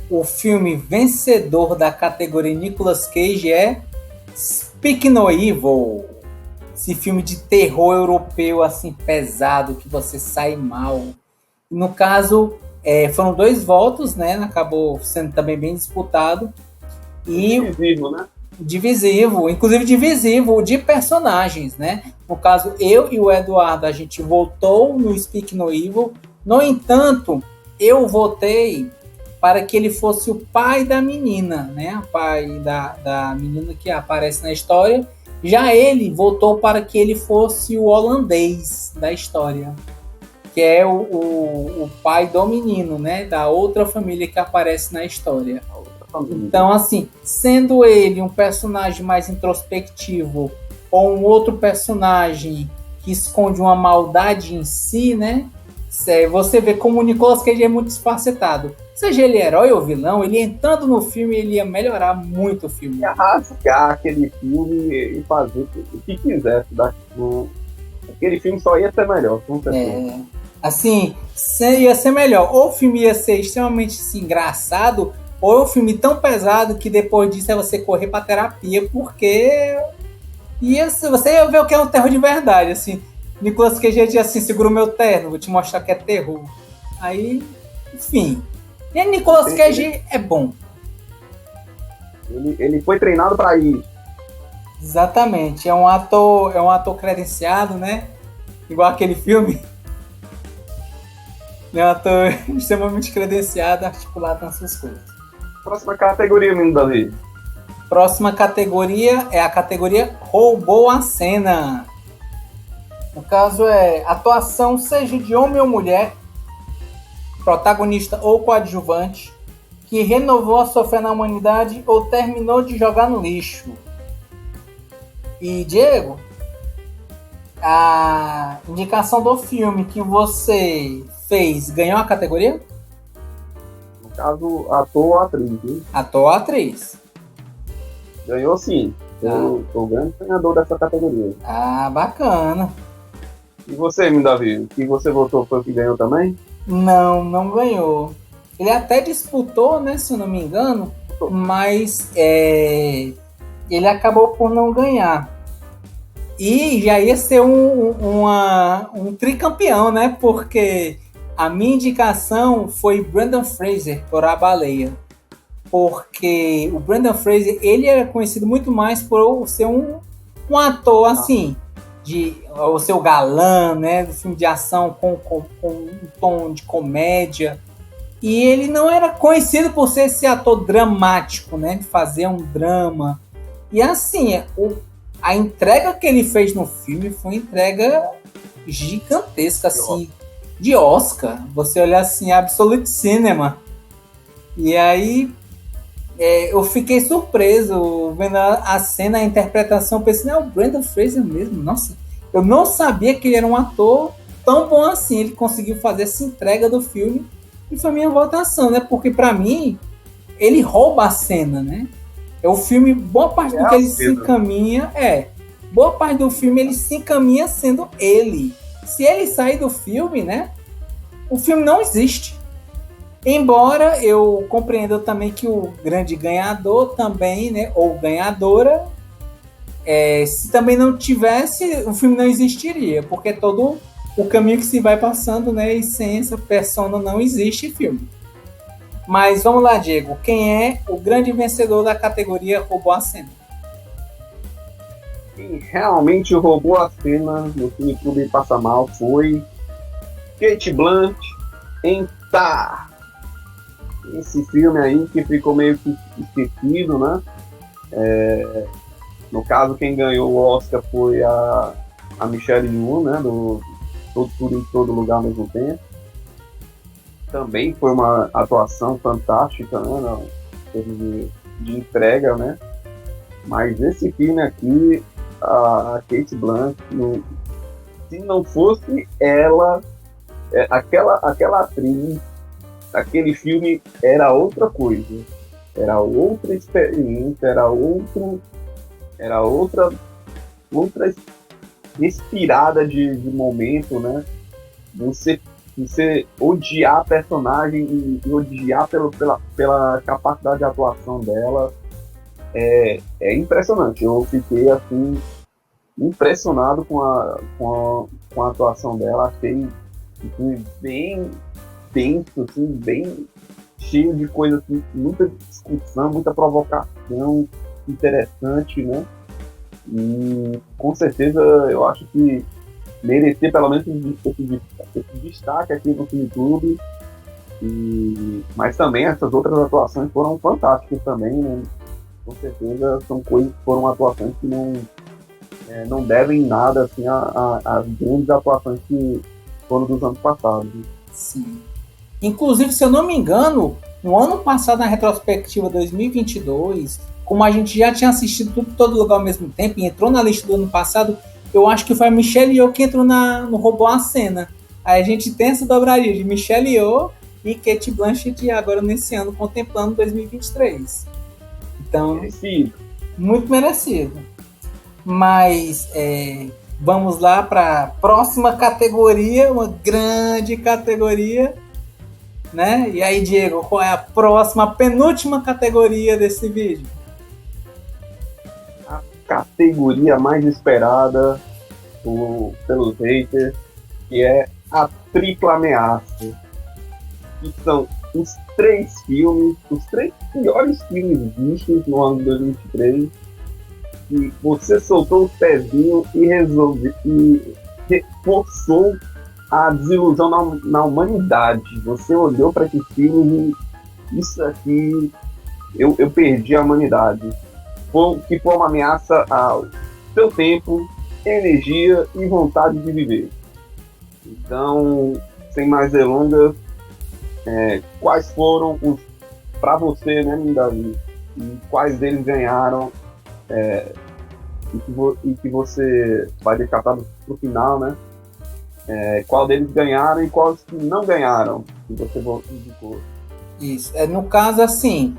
O filme vencedor da categoria Nicolas Cage é Speak No Evil. Esse filme de terror europeu assim pesado que você sai mal. No caso, foram 2 votos, né? Acabou sendo também bem disputado. E divisivo, né? Inclusive divisivo de personagens, né? No caso, eu e o Eduardo, a gente votou no Speak No Evil. No entanto, eu votei para que ele fosse o pai da menina, né? O pai da menina que aparece na história. Já ele votou para que ele fosse o holandês da história, que é o pai do menino, né? Da outra família que aparece na história. Então, assim, sendo ele um personagem mais introspectivo ou um outro personagem que esconde uma maldade em si, né? Você vê como o Nicolas Cage é muito desfacetado. Seja ele herói ou vilão, ele entrando no filme, ele ia melhorar muito o filme. Ia rasgar aquele filme e fazer o que quisesse. Aquele filme só ia ser melhor, com certeza. Assim, ia ser melhor. Ou o filme ia ser extremamente assim, engraçado, ou é um filme tão pesado que depois disso é você correr pra terapia, porque você ia ver o que é um terror de verdade, assim. Nicolas Cage dizia assim, segura o meu terno, vou te mostrar que é terror. Aí, enfim. E Nicolas Cage é bom. Ele foi treinado para isso. Exatamente. É um ator credenciado, né? Igual aquele filme. É um ator extremamente credenciado, articulado nas suas coisas. Próxima categoria, menino Davi. Próxima categoria é a categoria Roubou a Cena. No caso é atuação, seja de homem ou mulher, protagonista ou coadjuvante, que renovou a sua fé na humanidade ou terminou de jogar no lixo. E, Diego, a indicação do filme que você fez ganhou a categoria? No caso, ator ou atriz, hein? Ator ou atriz? Ganhou sim. Sou o grande ganhador dessa categoria. Ah, bacana. E você, menino Davi? O que você votou foi o que ganhou também? Não ganhou. Ele até disputou, né, se eu não me engano, mas ele acabou por não ganhar. E já ia ser um tricampeão, né? Porque a minha indicação foi Brendan Fraser por A Baleia. Porque o Brendan Fraser, ele era conhecido muito mais por ser um ator, assim, o seu galã, né? Do filme de ação com um tom de comédia. E ele não era conhecido por ser esse ator dramático, né? De fazer um drama. E assim, a entrega que ele fez no filme foi uma entrega gigantesca, assim, de Oscar. Você olhar assim, Absolute Cinema. E aí eu fiquei surpreso vendo a cena, a interpretação. Pensei, não, é o Brendan Fraser mesmo. Nossa, eu não sabia que ele era um ator tão bom assim. Ele conseguiu fazer essa entrega do filme. E foi minha votação, né? Porque pra mim, ele rouba a cena, né? É o filme, boa parte do que ele se encaminha boa parte do filme ele se encaminha sendo ele. Se ele sair do filme, né? O filme não existe. Embora eu compreenda também que o grande ganhador também, né? Ou ganhadora, se também não tivesse, o filme não existiria. Porque todo o caminho que se vai passando, né? E sem essa persona não existe filme. Mas vamos lá, Diego. Quem é o grande vencedor da categoria Roubou a Cena? Quem realmente roubou a cena no Cine Clube Passa Mal foi Cate Blanchett em Tar. Esse filme aí que ficou meio que esquecido, né? No caso, quem ganhou o Oscar foi a Michelle Yeoh, né? Do Tudo em Todo Lugar ao Mesmo Tempo. Também foi uma atuação fantástica, né, em termos de entrega, né? Mas esse filme aqui, a Cate Blanchett, se não fosse ela, aquela atriz, aquele filme era outra coisa, era outra experiência, era outra respirada de momento, né? Você odiar a personagem e odiar pela capacidade de atuação dela é impressionante. Eu fiquei assim impressionado com a atuação dela. Achei bem denso, assim, bem cheio de coisas, assim, muita discussão, muita provocação interessante, né? E com certeza eu acho que merecer pelo menos esse destaque aqui no Cine Clube. Mas também essas outras atuações foram fantásticas também, né? Com certeza foram atuações que não devem nada assim, às grandes atuações que foram dos anos passados. Sim. Inclusive, se eu não me engano, no ano passado, na retrospectiva 2022, como a gente já tinha assistido tudo Todo Lugar ao mesmo tempo e entrou na lista do ano passado, eu acho que foi a Michelle Yeoh que entrou no Roubou a Cena. Aí a gente tem essa dobraria de Michelle Yeoh e Cate Blanchett agora nesse ano, contemplando 2023. Então, Merecido. muito merecido. Mas vamos lá para a próxima categoria, uma grande categoria, né? E aí, Diego, qual é a próxima, penúltima categoria desse vídeo? A categoria mais esperada pelos haters, que é a tripla ameaça. Que são os três piores filmes vistos no ano de 2023, que você soltou o pezinho e reforçou a desilusão na humanidade. Você olhou para esse filme e isso aqui, eu perdi a humanidade. Que foi uma ameaça ao seu tempo, energia e vontade de viver. Então, sem mais delongas, quais foram os, para você, né, Davi, e quais deles ganharam, e que você vai deixar para o final, né? Qual deles ganharam e quais que não ganharam, que você indicou. Isso. No caso, assim,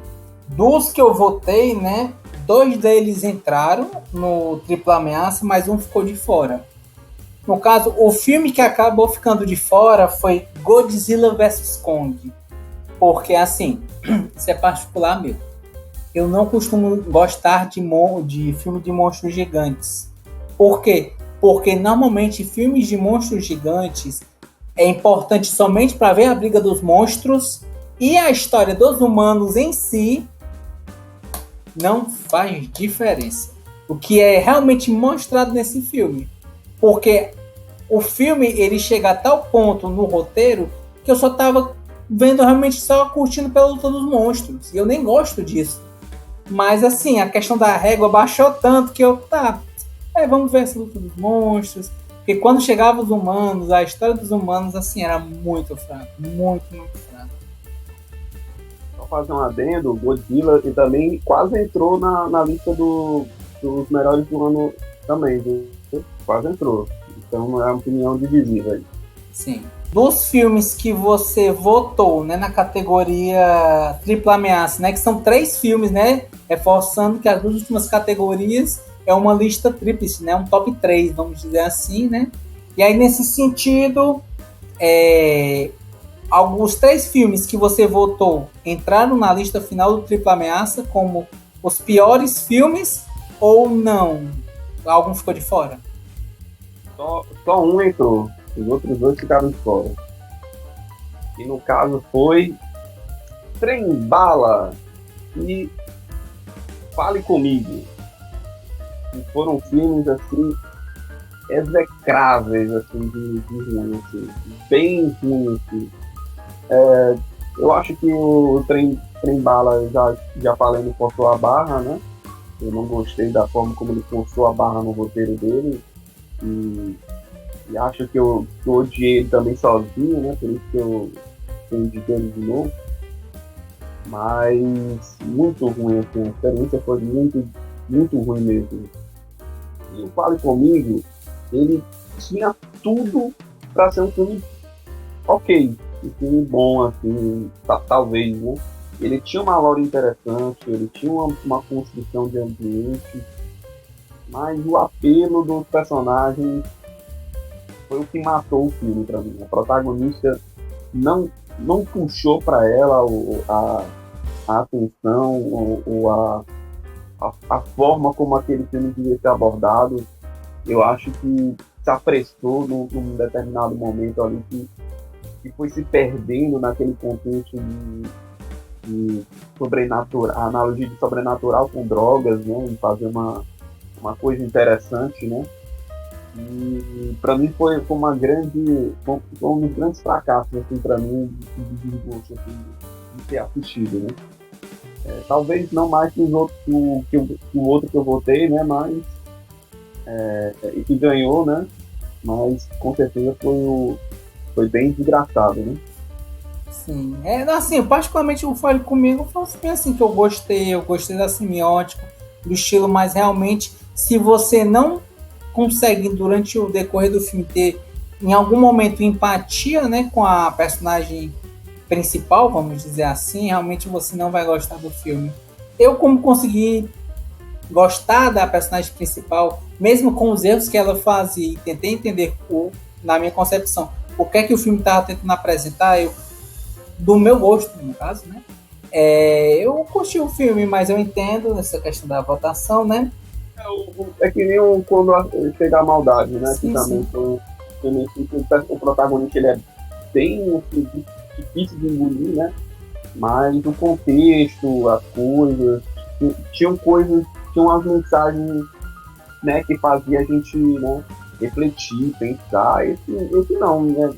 dos que eu votei, né? 2 deles entraram no Tripla Ameaça, mas um ficou de fora. No caso, o filme que acabou ficando de fora foi Godzilla vs Kong. Porque, assim, isso é particular meu. Eu não costumo gostar de filme de monstros gigantes. Por quê? Porque normalmente filmes de monstros gigantes é importante somente para ver a briga dos monstros e a história dos humanos em si não faz diferença. O que é realmente mostrado nesse filme. Porque o filme ele chega a tal ponto no roteiro que eu só tava vendo realmente só curtindo pela luta dos monstros. E eu nem gosto disso. Mas assim, a questão da régua baixou tanto que vamos ver essa luta dos monstros. Porque quando chegavam os humanos, a história dos humanos assim era muito fraca. Muito, muito fraca. Só fazer um adendo, Godzilla e também quase entrou na lista dos melhores do ano também, viu? Quase entrou. Então não é uma opinião divisível aí. Sim. Dos filmes que você votou, né, na categoria Tripla Ameaça, né, que são 3 filmes, né, reforçando que as 2 últimas categorias é uma lista tríplice, né, um top 3, vamos dizer assim, né. E aí, nesse sentido, alguns 3 filmes que você votou entraram na lista final do Tripla Ameaça como os piores filmes ou não? Algum ficou de fora? Só um entrou. Os outros 2 ficaram de fora. E no caso foi Trem Bala e Fale Comigo. Que foram filmes assim execráveis, assim, de ruim, assim, bem ruim, assim. Eu acho que o Trem Bala já falei no Forçou a Barra, né? Eu não gostei da forma como ele forçou a barra no roteiro dele. E acho que eu odiei ele também sozinho, né? Por isso que eu indiquei ele de novo. Mas muito ruim, assim, a experiência foi muito, muito ruim mesmo. E o Fale Comigo, ele tinha tudo para ser um filme ok, um filme bom, assim, talvez, né? Ele tinha uma lore interessante, ele tinha uma construção de ambiente, mas o apelo dos personagens foi o que matou o filme para mim. A protagonista não puxou para ela a atenção ou a forma como aquele filme devia ser abordado. Eu acho que se apressou num determinado momento ali que foi se perdendo naquele contexto de sobrenatural, a analogia de sobrenatural com drogas, né, e fazer uma coisa interessante, né. E para mim foi um dos grandes fracassos, assim, para mim, de desgosto, assim, de ter assistido, né. Talvez não mais que os outros, o outro que eu votei, né, mas e que ganhou, né, mas com certeza foi bem desgraçado, né. Sim. Assim, particularmente o Fale Comigo foi um filme assim que eu gostei da semiótica, do estilo, mas realmente, se você não consegue, durante o decorrer do filme, ter em algum momento empatia, né, com a personagem principal, vamos dizer assim, realmente você não vai gostar do filme. Eu, como consegui gostar da personagem principal, mesmo com os erros que ela fazia, e tentei entender, na minha concepção, o que é que o filme estava tentando apresentar, do meu gosto, no caso, né? Eu curti o filme, mas eu entendo essa questão da votação, né? É que nem quando chega a maldade, né? Sim, que também sim. o protagonista ele é bem assim, difícil de engolir, né? Mas o contexto, as coisas, tinham umas mensagens, né, que fazia a gente, né, refletir, pensar. Esse não, né?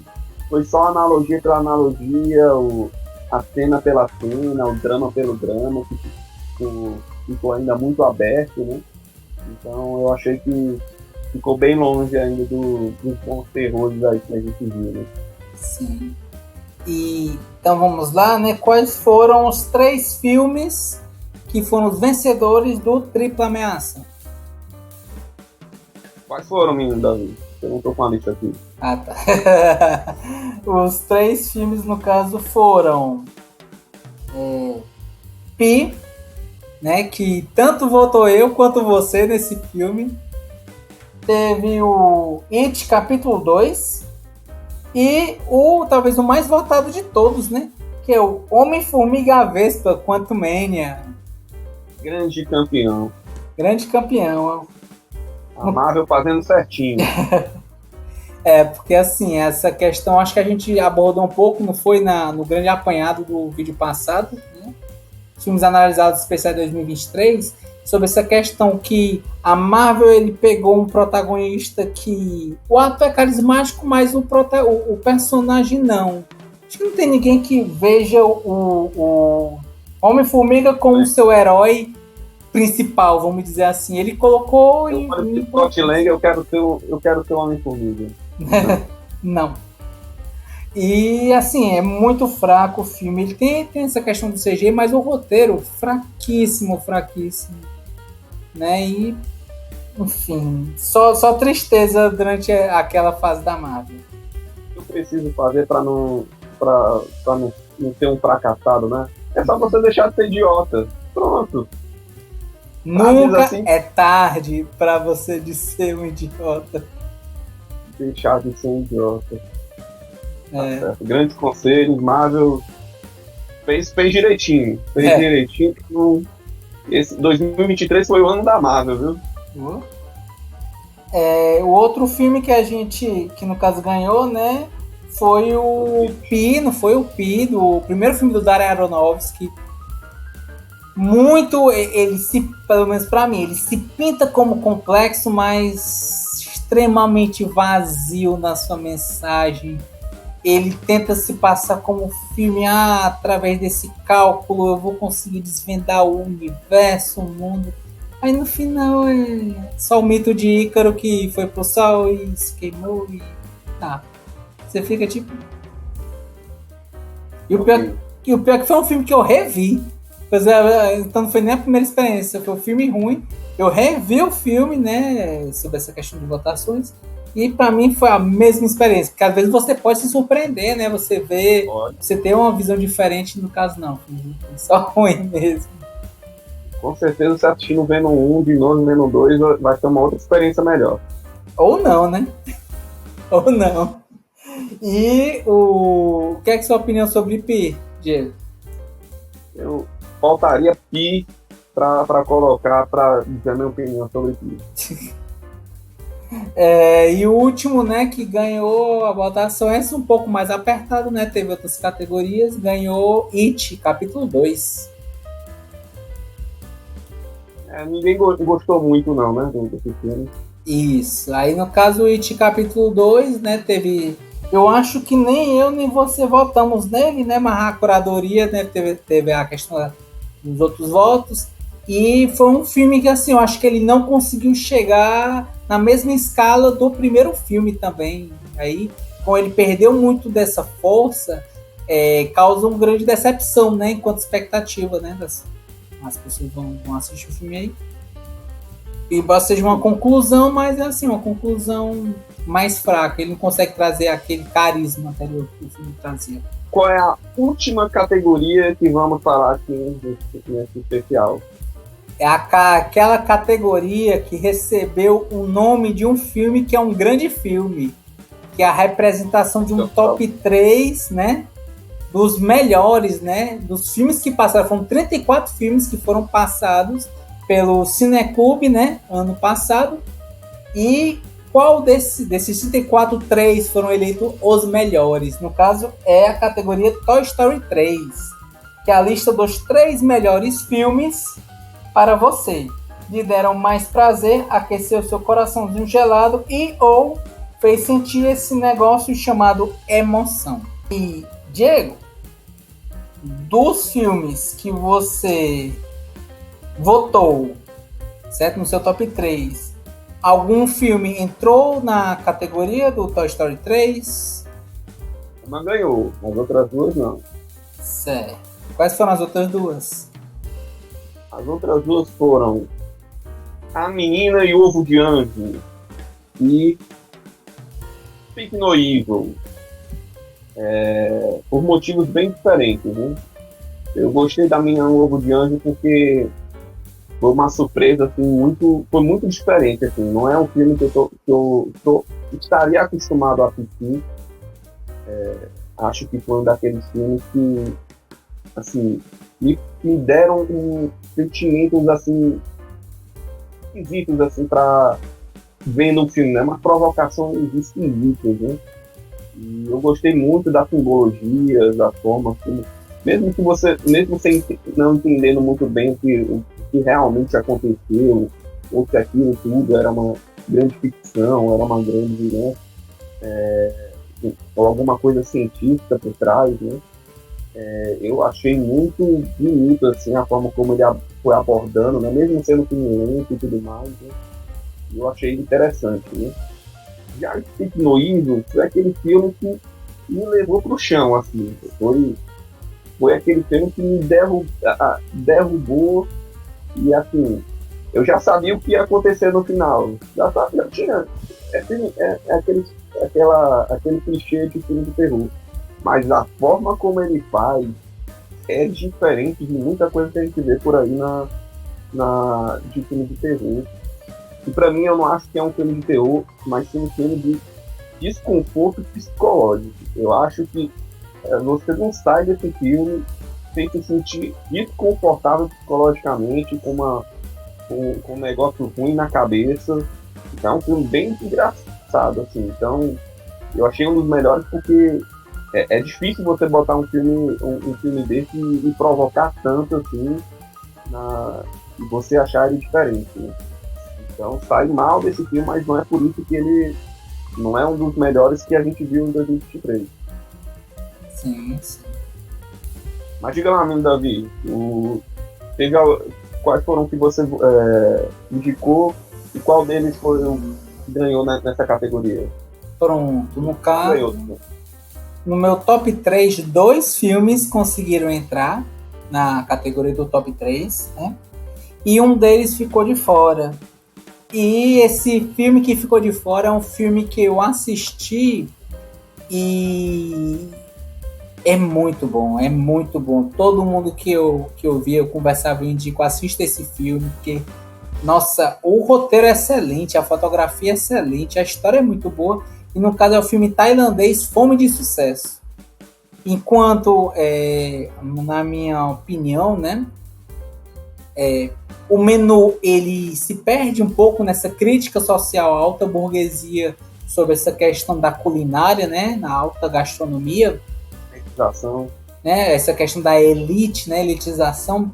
Foi só analogia pela analogia, a cena pela cena, o drama pelo drama, que ficou ainda muito aberto, né? Então eu achei que ficou bem longe ainda dos bons terrores aí que a gente viu, né? Sim. Então vamos lá, né? Quais foram os 3 filmes que foram os vencedores do Tripla Ameaça? Quais foram, menino Davi? Eu não tô com a lista aqui. Ah, tá. Os 3 filmes, no caso, foram Pi, né? Que tanto votou eu quanto você nesse filme. Teve o It Capítulo 2 e talvez o mais votado de todos, né? Que é o Homem-Formiga Vespa Quantumania. Grande campeão. Grande campeão. A Marvel fazendo certinho. Porque assim, essa questão acho que a gente abordou um pouco, não foi no grande apanhado do vídeo passado, né? Filmes analisados especiais 2023, sobre essa questão que a Marvel ele pegou um protagonista que o ator é carismático, mas o personagem não. Acho que não tem ninguém que veja o Homem-Formiga como seu herói principal, vamos dizer assim. Ele colocou em Scott Lang, eu quero ser o Homem-Formiga. Não. E assim, é muito fraco o filme. Ele tem essa questão do CG, mas o roteiro fraquíssimo. Né? E, enfim, só tristeza durante aquela fase da Marvel. O que eu preciso fazer para não ter um fracassado, né? É só você deixar de ser idiota. Pronto. Nunca assim, é tarde para você de ser um idiota. Deixar de ser um idiota. Tá, grandes conselhos, Marvel fez direitinho. Fez direitinho. Esse 2023 foi o ano da Marvel, viu? O outro filme que no caso ganhou, né? Foi o Pi, não foi o Pi, do primeiro filme do Darren Aronofsky. Muito, pelo menos pra mim, ele se pinta como complexo, mas extremamente vazio na sua mensagem. Ele tenta se passar como filme, através desse cálculo eu vou conseguir desvendar o universo, o mundo. Aí no final é só o mito de Ícaro que foi pro sol e se queimou e tá. Você fica tipo... E o pior que foi um filme que eu revi. Então não foi nem a primeira experiência, foi um filme ruim. Eu revi o filme, né, sobre essa questão de votações, e pra mim foi a mesma experiência, porque às vezes você pode se surpreender, né, você vê, você tem uma visão diferente, no caso não, foi só ruim mesmo. Com certeza você assistindo vendo um, de novo vendo dois, vai ter uma outra experiência melhor. Ou não, né? Ou não. E o que é sua opinião sobre Pi, Diego? Eu faltaria Pi para colocar, para dizer a minha opinião sobre Pi. E o último, né, que ganhou a votação, esse um pouco mais apertado, né, teve outras categorias, ganhou It, capítulo 2. Ninguém gostou muito não, né, desse filme. Isso, aí no caso o It, capítulo 2, né, teve... Eu acho que nem eu nem você votamos nele, né, mas a curadoria, né, teve a questão dos outros votos, e foi um filme que, assim, eu acho que ele não conseguiu chegar na mesma escala do primeiro filme também. Aí, como ele perdeu muito dessa força, causa uma grande decepção, né? Enquanto expectativa, né? As pessoas vão assistir o filme aí. E seja uma conclusão, mas é assim, uma conclusão mais fraca. Ele não consegue trazer aquele carisma anterior que o filme trazia. Qual é a última categoria que vamos falar aqui nesse especial? É aquela categoria que recebeu o nome de um filme que é um grande filme, que é a representação de um top 3, né? Dos melhores, né? Dos filmes que passaram. Foram 34 filmes que foram passados pelo Cineclube, né? Ano passado. E qual desses 34, 3 foram eleitos os melhores? No caso, é a categoria Toy Story 3, que é a lista dos 3 melhores filmes para você. Lhe deram mais prazer, aqueceu seu coraçãozinho gelado e ou fez sentir esse negócio chamado emoção. E, Diego, dos filmes que você votou, certo? No seu top 3, algum filme entrou na categoria do Toy Story 3? Uma ganhou, as outras duas não. Certo. Quais foram as outras duas? As outras duas foram A Menina e o Ovo de Anjo e Speak No Evil. Por motivos bem diferentes, né? Eu gostei da Menina e o Ovo de Anjo porque foi uma surpresa assim, foi muito diferente. Assim. Não é um filme que eu estaria acostumado a assistir. Acho que foi um daqueles filmes que assim, me deram sentimentos assim, esquisitos assim, para ver no filme, né? Uma provocação esquisita, né? E eu gostei muito da simbologia, da forma como, mesmo sem não entendendo muito bem o que realmente aconteceu, ou se aquilo tudo era uma grande ficção, era uma grande, né, ou alguma coisa científica por trás, né? Eu achei muito bonito assim, a forma como ele foi abordando, né? Mesmo sendo filme lento e tudo mais, né? Eu achei interessante, né? Já Speak No Evil foi aquele filme que me levou pro chão, assim. Foi aquele filme que me derrubou e, assim, eu já sabia o que ia acontecer no final. Já tinha. Aquele clichê de filme de terror. Mas a forma como ele faz é diferente de muita coisa que a gente vê por aí de filme de terror. E pra mim eu não acho que é um filme de terror, mas sim um filme de desconforto psicológico. Eu acho que você não sai desse filme sem se sentir desconfortável psicologicamente, com um negócio ruim na cabeça. Então é um filme bem engraçado, assim. Então eu achei um dos melhores porque é difícil você botar um filme desse e provocar tanto assim e você achar ele diferente, né? Então sai mal desse filme, mas não é por isso que ele não é um dos melhores que a gente viu em 2023. Sim. Mas diga lá, meu Davi, quais foram que você indicou e qual deles foi que ganhou nessa categoria? Pronto, no caso, no meu top 3, 2 filmes conseguiram entrar na categoria do top 3, né? E um deles ficou de fora. E esse filme que ficou de fora é um filme que eu assisti e é muito bom, é muito bom. Todo mundo que eu via, eu conversava, eu indico, assista esse filme, porque, nossa, o roteiro é excelente, a fotografia é excelente, a história é muito boa, e no caso é o filme tailandês Fome de Sucesso. Enquanto, na minha opinião, né, o Menu, ele se perde um pouco nessa crítica social à alta burguesia sobre essa questão da culinária, né, na alta gastronomia, né, essa questão da elite, né, elitização.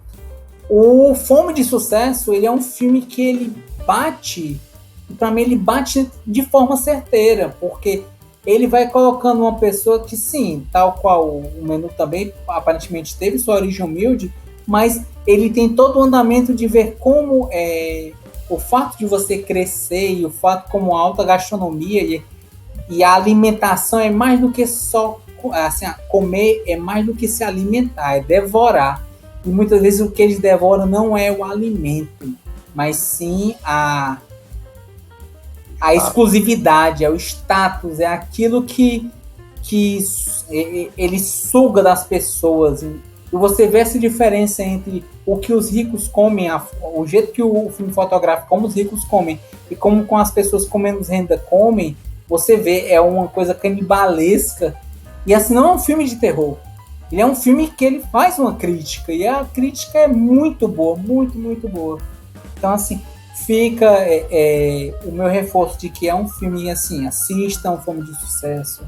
O Fome de Sucesso, ele é um filme que ele bate, para mim ele bate de forma certeira, porque ele vai colocando uma pessoa que, sim, tal qual o Menu também aparentemente teve sua origem humilde, mas ele tem todo o andamento de ver como o fato de você crescer e o fato como a alta gastronomia e a alimentação é mais do que só assim, comer é mais do que se alimentar, é devorar. E muitas vezes o que eles devoram não é o alimento, mas sim a exclusividade, é o status, é aquilo que ele suga das pessoas. E você vê essa diferença entre o que os ricos comem, o jeito que o filme fotografa, como os ricos comem, e como com as pessoas com menos renda comem, você vê, é uma coisa canibalesca. E assim, não é um filme de terror. Ele é um filme que ele faz uma crítica, e a crítica é muito boa, muito, muito boa. Então, assim, fica o meu reforço de que é um filme, assim, assista, é um filme de sucesso.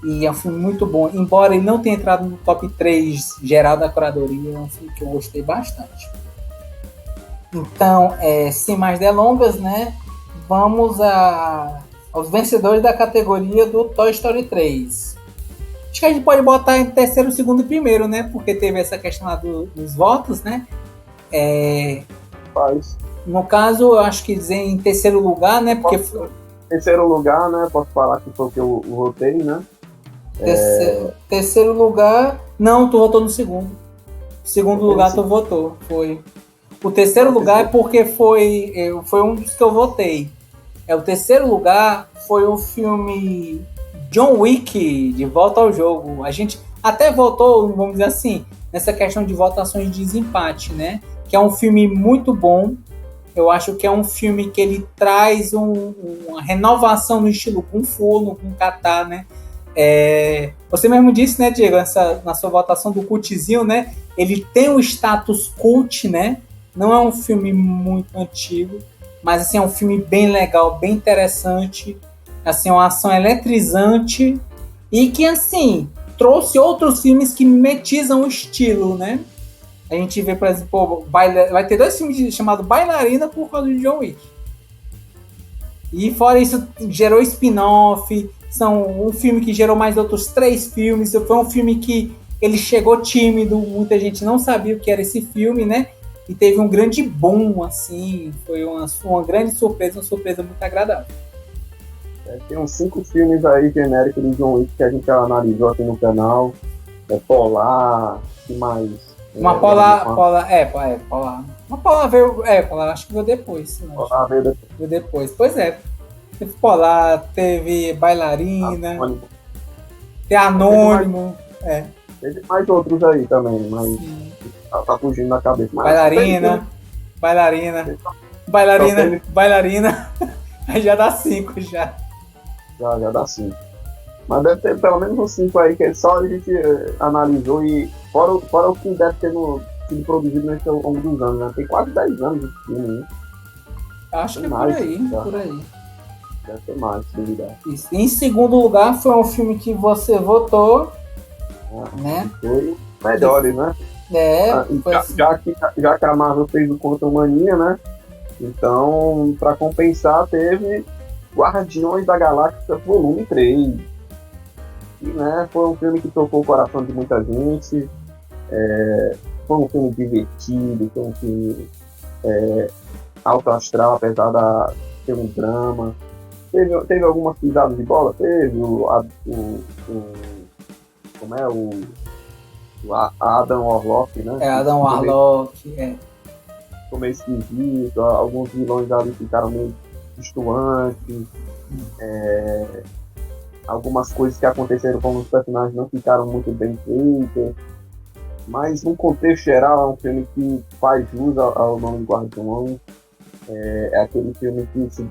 E é um filme muito bom. Embora ele não tenha entrado no top 3 geral da curadoria, é um filme que eu gostei bastante. Então, sem mais delongas, né? Vamos aos vencedores da categoria do Toy Story 3. Acho que a gente pode botar em terceiro, segundo e primeiro, né? Porque teve essa questão lá dos votos, né? No caso, eu acho que dizer em terceiro lugar, né? Porque terceiro lugar, né? Posso falar que foi o que eu votei, né? Terceiro lugar. Não, tu votou no segundo. Segundo lugar, tu votou. Foi. O terceiro lugar é porque foi um dos que eu votei. O terceiro lugar foi o filme John Wick, De Volta ao Jogo. A gente até votou, vamos dizer assim, nessa questão de votações de desempate, né? Que é um filme muito bom. Eu acho que é um filme que ele traz uma renovação no estilo Kung Fu, no Kung Kata, né? Você mesmo disse, né, Diego, na sua votação do cultzinho, né? Ele tem um status cult, né? Não é um filme muito antigo, mas assim, é um filme bem legal, bem interessante, assim, uma ação eletrizante e que, assim, trouxe outros filmes que mimetizam o estilo, né? A gente vê, por exemplo, vai ter 2 filmes chamados Bailarina por causa de John Wick. E fora isso, gerou spin-off, são um filme que gerou mais outros 3 filmes, foi um filme que ele chegou tímido, muita gente não sabia o que era esse filme, né? E teve um grande boom, assim, foi uma grande surpresa, uma surpresa muito agradável. Tem uns 5 filmes aí genéricos de John Wick que a gente já analisou aqui no canal. Polar, que mais? Polar. Uma Polar veio. Polar acho que veio depois. Polar veio depois. Pois é. Teve Polar, teve Bailarina, tem Anônimo. Teve mais outros aí também, mas tá fugindo da cabeça. Mas Bailarina. Aí já dá 5 já. Já dá 5. Mas deve ter pelo menos uns 5 aí que só a gente analisou e fora o que deve ter sido produzido nesse ao longo dos anos, né? Tem quase 10 anos esse filme, né? Acho que é mais, por aí. Deve ter mais, se duvidar. Em segundo lugar, foi um filme que você votou, né? Foi melhores, né? Foi assim. Já que a Marvel fez o Quantum Mania, né? Então, pra compensar, teve Guardiões da Galáxia Volume 3. E, né, foi um filme que tocou o coração de muita gente. Foi um filme divertido, foi um filme alto astral, apesar de ter um drama. Teve algumas pisadas de bola? Teve o Adam Warlock, né? Adam Warlock, Ficou meio esquisito, alguns vilões ali ficaram meio distantes, algumas coisas que aconteceram com os personagens não ficaram muito bem feitas, mas no contexto geral é um filme que faz jus ao nome de Guardiões. É aquele filme que se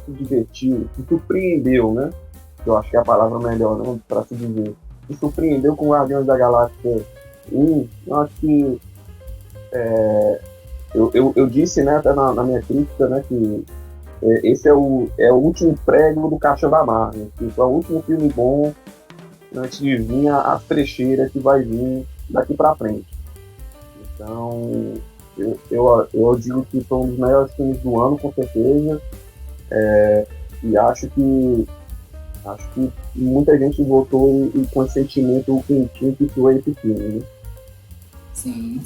divertiu, se surpreendeu, né? Eu acho que é a palavra melhor, né, para se dizer. Se surpreendeu com Guardiões da Galáxia 1. Eu acho que eu disse, né, até na minha crítica, né, que esse é o último prego do caixão da Marvel, que foi o último filme bom antes de vir as trecheiras que vai vir daqui para frente. Então eu digo que foi um dos melhores filmes do ano, com certeza, e acho que muita gente votou e com esse sentimento quentinho que foi esse filme, né? Sim.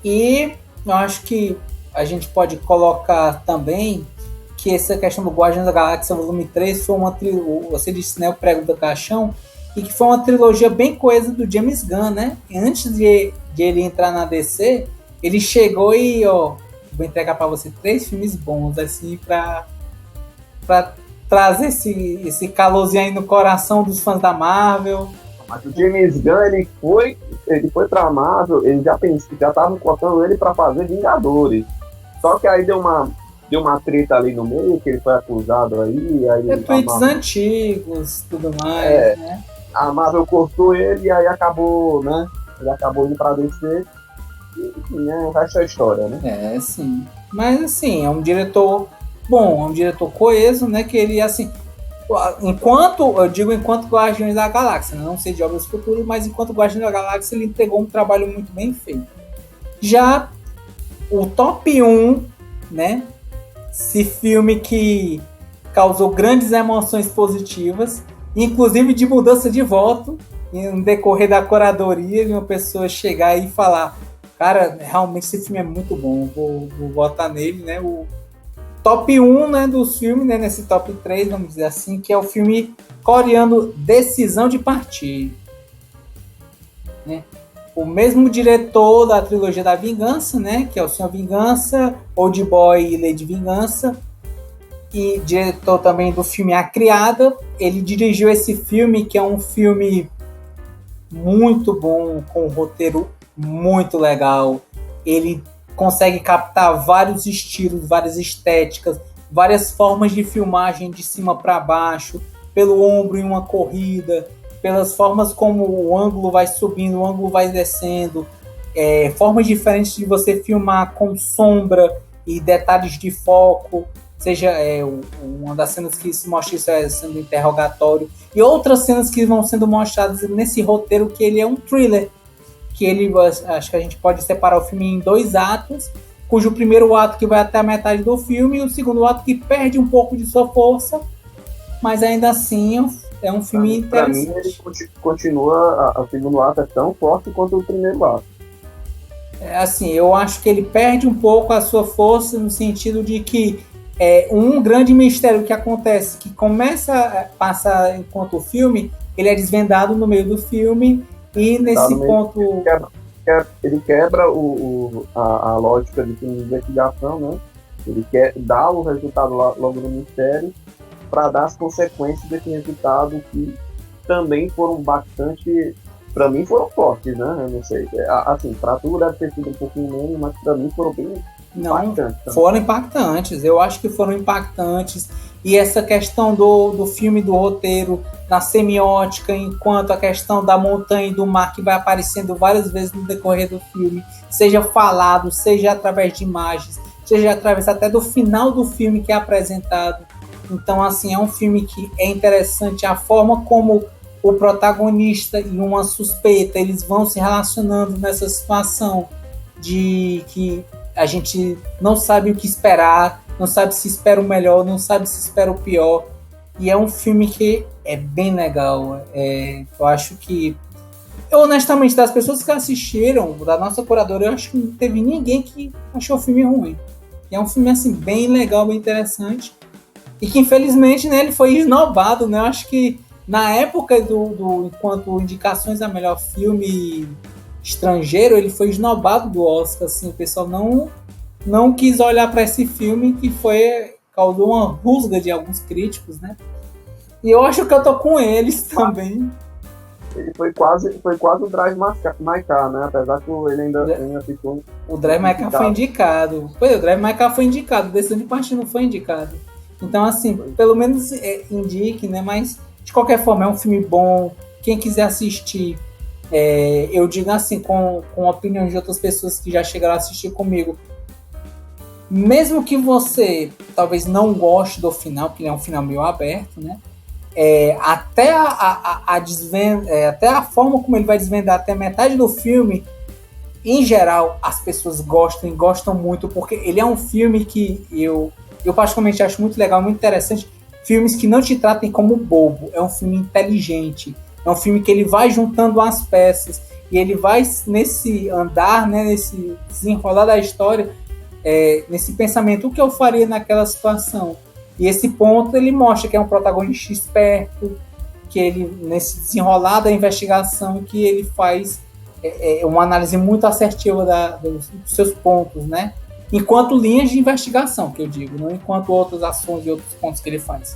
E eu acho que a gente pode colocar também que essa questão do Guardiões da Galáxia Volume 3 foi uma trilha, você disse, né, o prego do caixão, e que foi uma trilogia bem coesa do James Gunn, né? E antes de ele entrar na DC, ele chegou e, ó, vou entregar para você 3 filmes bons, assim, para trazer esse calorzinho aí no coração dos fãs da Marvel. Mas o James Gunn, ele foi pra Marvel, ele já estavam contando ele para fazer Vingadores. Só que aí deu uma treta ali no meio, que ele foi acusado aí. Tweets antigos, tudo mais, né? A Marvel cortou ele e aí acabou, né? Ele acabou indo pra DC. E, enfim, né? O resto é história, né? Sim. Mas, assim, é um diretor bom, é um diretor coeso, né? Que ele, assim, enquanto Guardiões da Galáxia, né? Não sei de obras futuras, mas enquanto Guardiões da Galáxia, ele entregou um trabalho muito bem feito. Já o top 1, né? Esse filme que causou grandes emoções positivas, inclusive de mudança de voto, no decorrer da curadoria, de uma pessoa chegar e falar: cara, realmente esse filme é muito bom, vou votar nele, né? O top 1, né, dos filmes, né, nesse top 3, vamos dizer assim, que é o filme coreano Decisão de Partir. Né? O mesmo diretor da trilogia da Vingança, né, que é o Senhor Vingança, Old Boy e Lady Vingança, e diretor também do filme A Criada. Ele dirigiu esse filme, que é um filme muito bom, com um roteiro muito legal. Ele consegue captar vários estilos, várias estéticas, várias formas de filmagem de cima para baixo, pelo ombro em uma corrida, pelas formas como o ângulo vai subindo, o ângulo vai descendo, formas diferentes de você filmar com sombra e detalhes de foco, seja uma das cenas que se mostra isso é sendo interrogatório, e outras cenas que vão sendo mostradas nesse roteiro, que ele é um thriller, que ele, acho que a gente pode separar o filme em 2 atos, cujo primeiro ato que vai até a metade do filme, e o segundo ato que perde um pouco de sua força, mas ainda assim é um filme interessante. Pra mim, ele continua, o segundo ato é tão forte quanto o primeiro ato. Assim, eu acho que ele perde um pouco a sua força, no sentido de que um grande mistério que acontece, que começa a passar enquanto o filme, ele é desvendado no meio do filme, e nesse ponto... Ele quebra a lógica de filme de investigação, né? Ele quer dar o resultado logo no mistério, para dar as consequências desse resultado, que também foram bastante... Para mim foram fortes, né? Eu não sei. Assim, para tu deve ter sido um pouquinho menos, mas para mim foram bem impactantes. Não, foram impactantes. Eu acho que foram impactantes. E essa questão do filme, do roteiro, na semiótica, enquanto a questão da montanha e do mar, que vai aparecendo várias vezes no decorrer do filme, seja falado, seja através de imagens, seja através até do final do filme que é apresentado. Então, assim, é um filme que é interessante a forma como o protagonista e uma suspeita, eles vão se relacionando nessa situação de que a gente não sabe o que esperar, não sabe se espera o melhor, não sabe se espera o pior. E é um filme que é bem legal. Eu acho que, honestamente, das pessoas que assistiram, da nossa curadora, eu acho que não teve ninguém que achou o filme ruim. E é um filme, assim, bem legal, bem interessante. E que, infelizmente, né, ele foi esnobado, né? Eu acho que na época enquanto indicações a melhor filme estrangeiro, ele foi esnobado do Oscar, assim, o pessoal não quis olhar para esse filme, que causou uma rusga de alguns críticos, né? E eu acho que eu tô com eles também. Ele foi quase o Drive My Car, né? Apesar que ele ainda ficou... O Drive My Car foi indicado. O Drive My Car foi indicado, Decisão de Partir não foi indicado. Então, assim, pelo menos indique, né? Mas, de qualquer forma, é um filme bom. Quem quiser assistir, eu digo assim, com opiniões de outras pessoas que já chegaram a assistir comigo, mesmo que você talvez não goste do final, que ele é um final meio aberto, né? Até a forma como ele vai desvendar até metade do filme, em geral, as pessoas gostam e gostam muito, porque ele é um filme que eu particularmente acho muito legal, muito interessante. Filmes que não te tratem como bobo. É um filme inteligente. É um filme que ele vai juntando as peças e ele vai nesse andar, né, nesse desenrolar da história, nesse pensamento, o que eu faria naquela situação. E esse ponto ele mostra que é um protagonista esperto, que ele, nesse desenrolar da investigação, que ele faz uma análise muito assertiva dos seus pontos, né? Enquanto linhas de investigação, que eu digo, não enquanto outras ações e outros pontos que ele faz.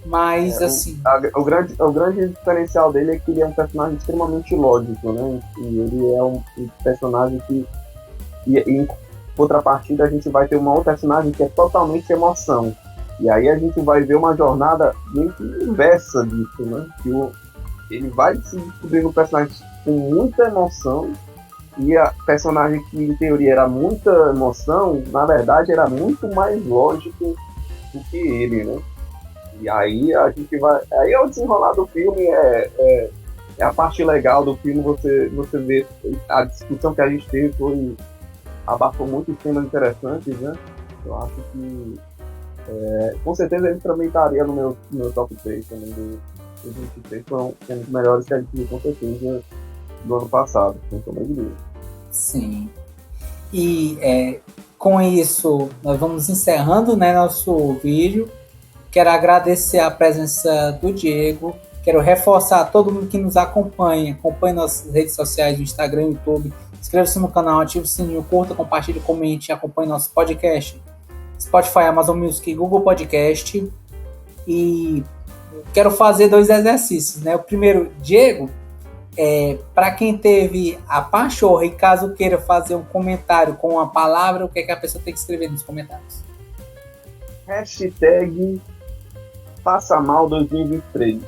Mas, assim... O grande diferencial dele é que ele é um personagem extremamente lógico, né? E ele é um personagem que... E em contrapartida, a gente vai ter uma outra personagem que é totalmente emoção. E aí a gente vai ver uma jornada meio que inversa disso, né? Que ele vai se descobrindo um personagem com muita emoção, e a personagem que em teoria era muita emoção, na verdade era muito mais lógico do que ele, né? E aí a gente vai... Aí é o desenrolar do filme, é a parte legal do filme, você vê a discussão que a gente teve, abafou muitos temas interessantes, né? Eu acho que com certeza ele também estaria no meu top 3 também do 23, foram um dos melhores que a gente viu com certeza do ano passado, sem sombra de dúvida. Sim. E com isso, nós vamos encerrando, né, nosso vídeo. Quero agradecer a presença do Diego. Quero reforçar a todo mundo que nos acompanhe nossas redes sociais, no Instagram, YouTube. Inscreva-se no canal, ative o sininho, curta, compartilhe, comente, acompanhe nosso podcast. Spotify, Amazon Music e Google Podcast. E quero fazer 2 exercícios, né? O primeiro, Diego, para quem teve a pachorra e caso queira fazer um comentário com uma palavra, o que é que a pessoa tem que escrever nos comentários? Hashtag Passamal 2023.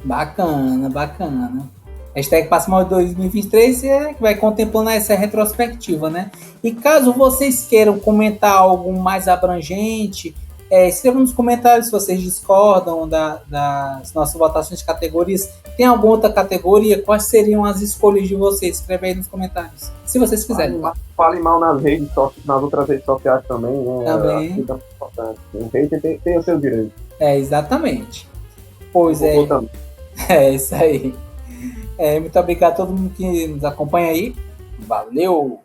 Bacana. Hashtag Passamal 2023 que vai contemplando essa retrospectiva, né? E caso vocês queiram comentar algo mais abrangente, escrevam nos comentários se vocês discordam das nossas votações de categorias. Tem alguma outra categoria? Quais seriam as escolhas de vocês? Escreve aí nos comentários, se vocês quiserem. Fale mal nas outras redes sociais também, né? Também. É importante. Tem o seu direito. Exatamente. Pois é. É isso aí. Muito obrigado a todo mundo que nos acompanha aí. Valeu!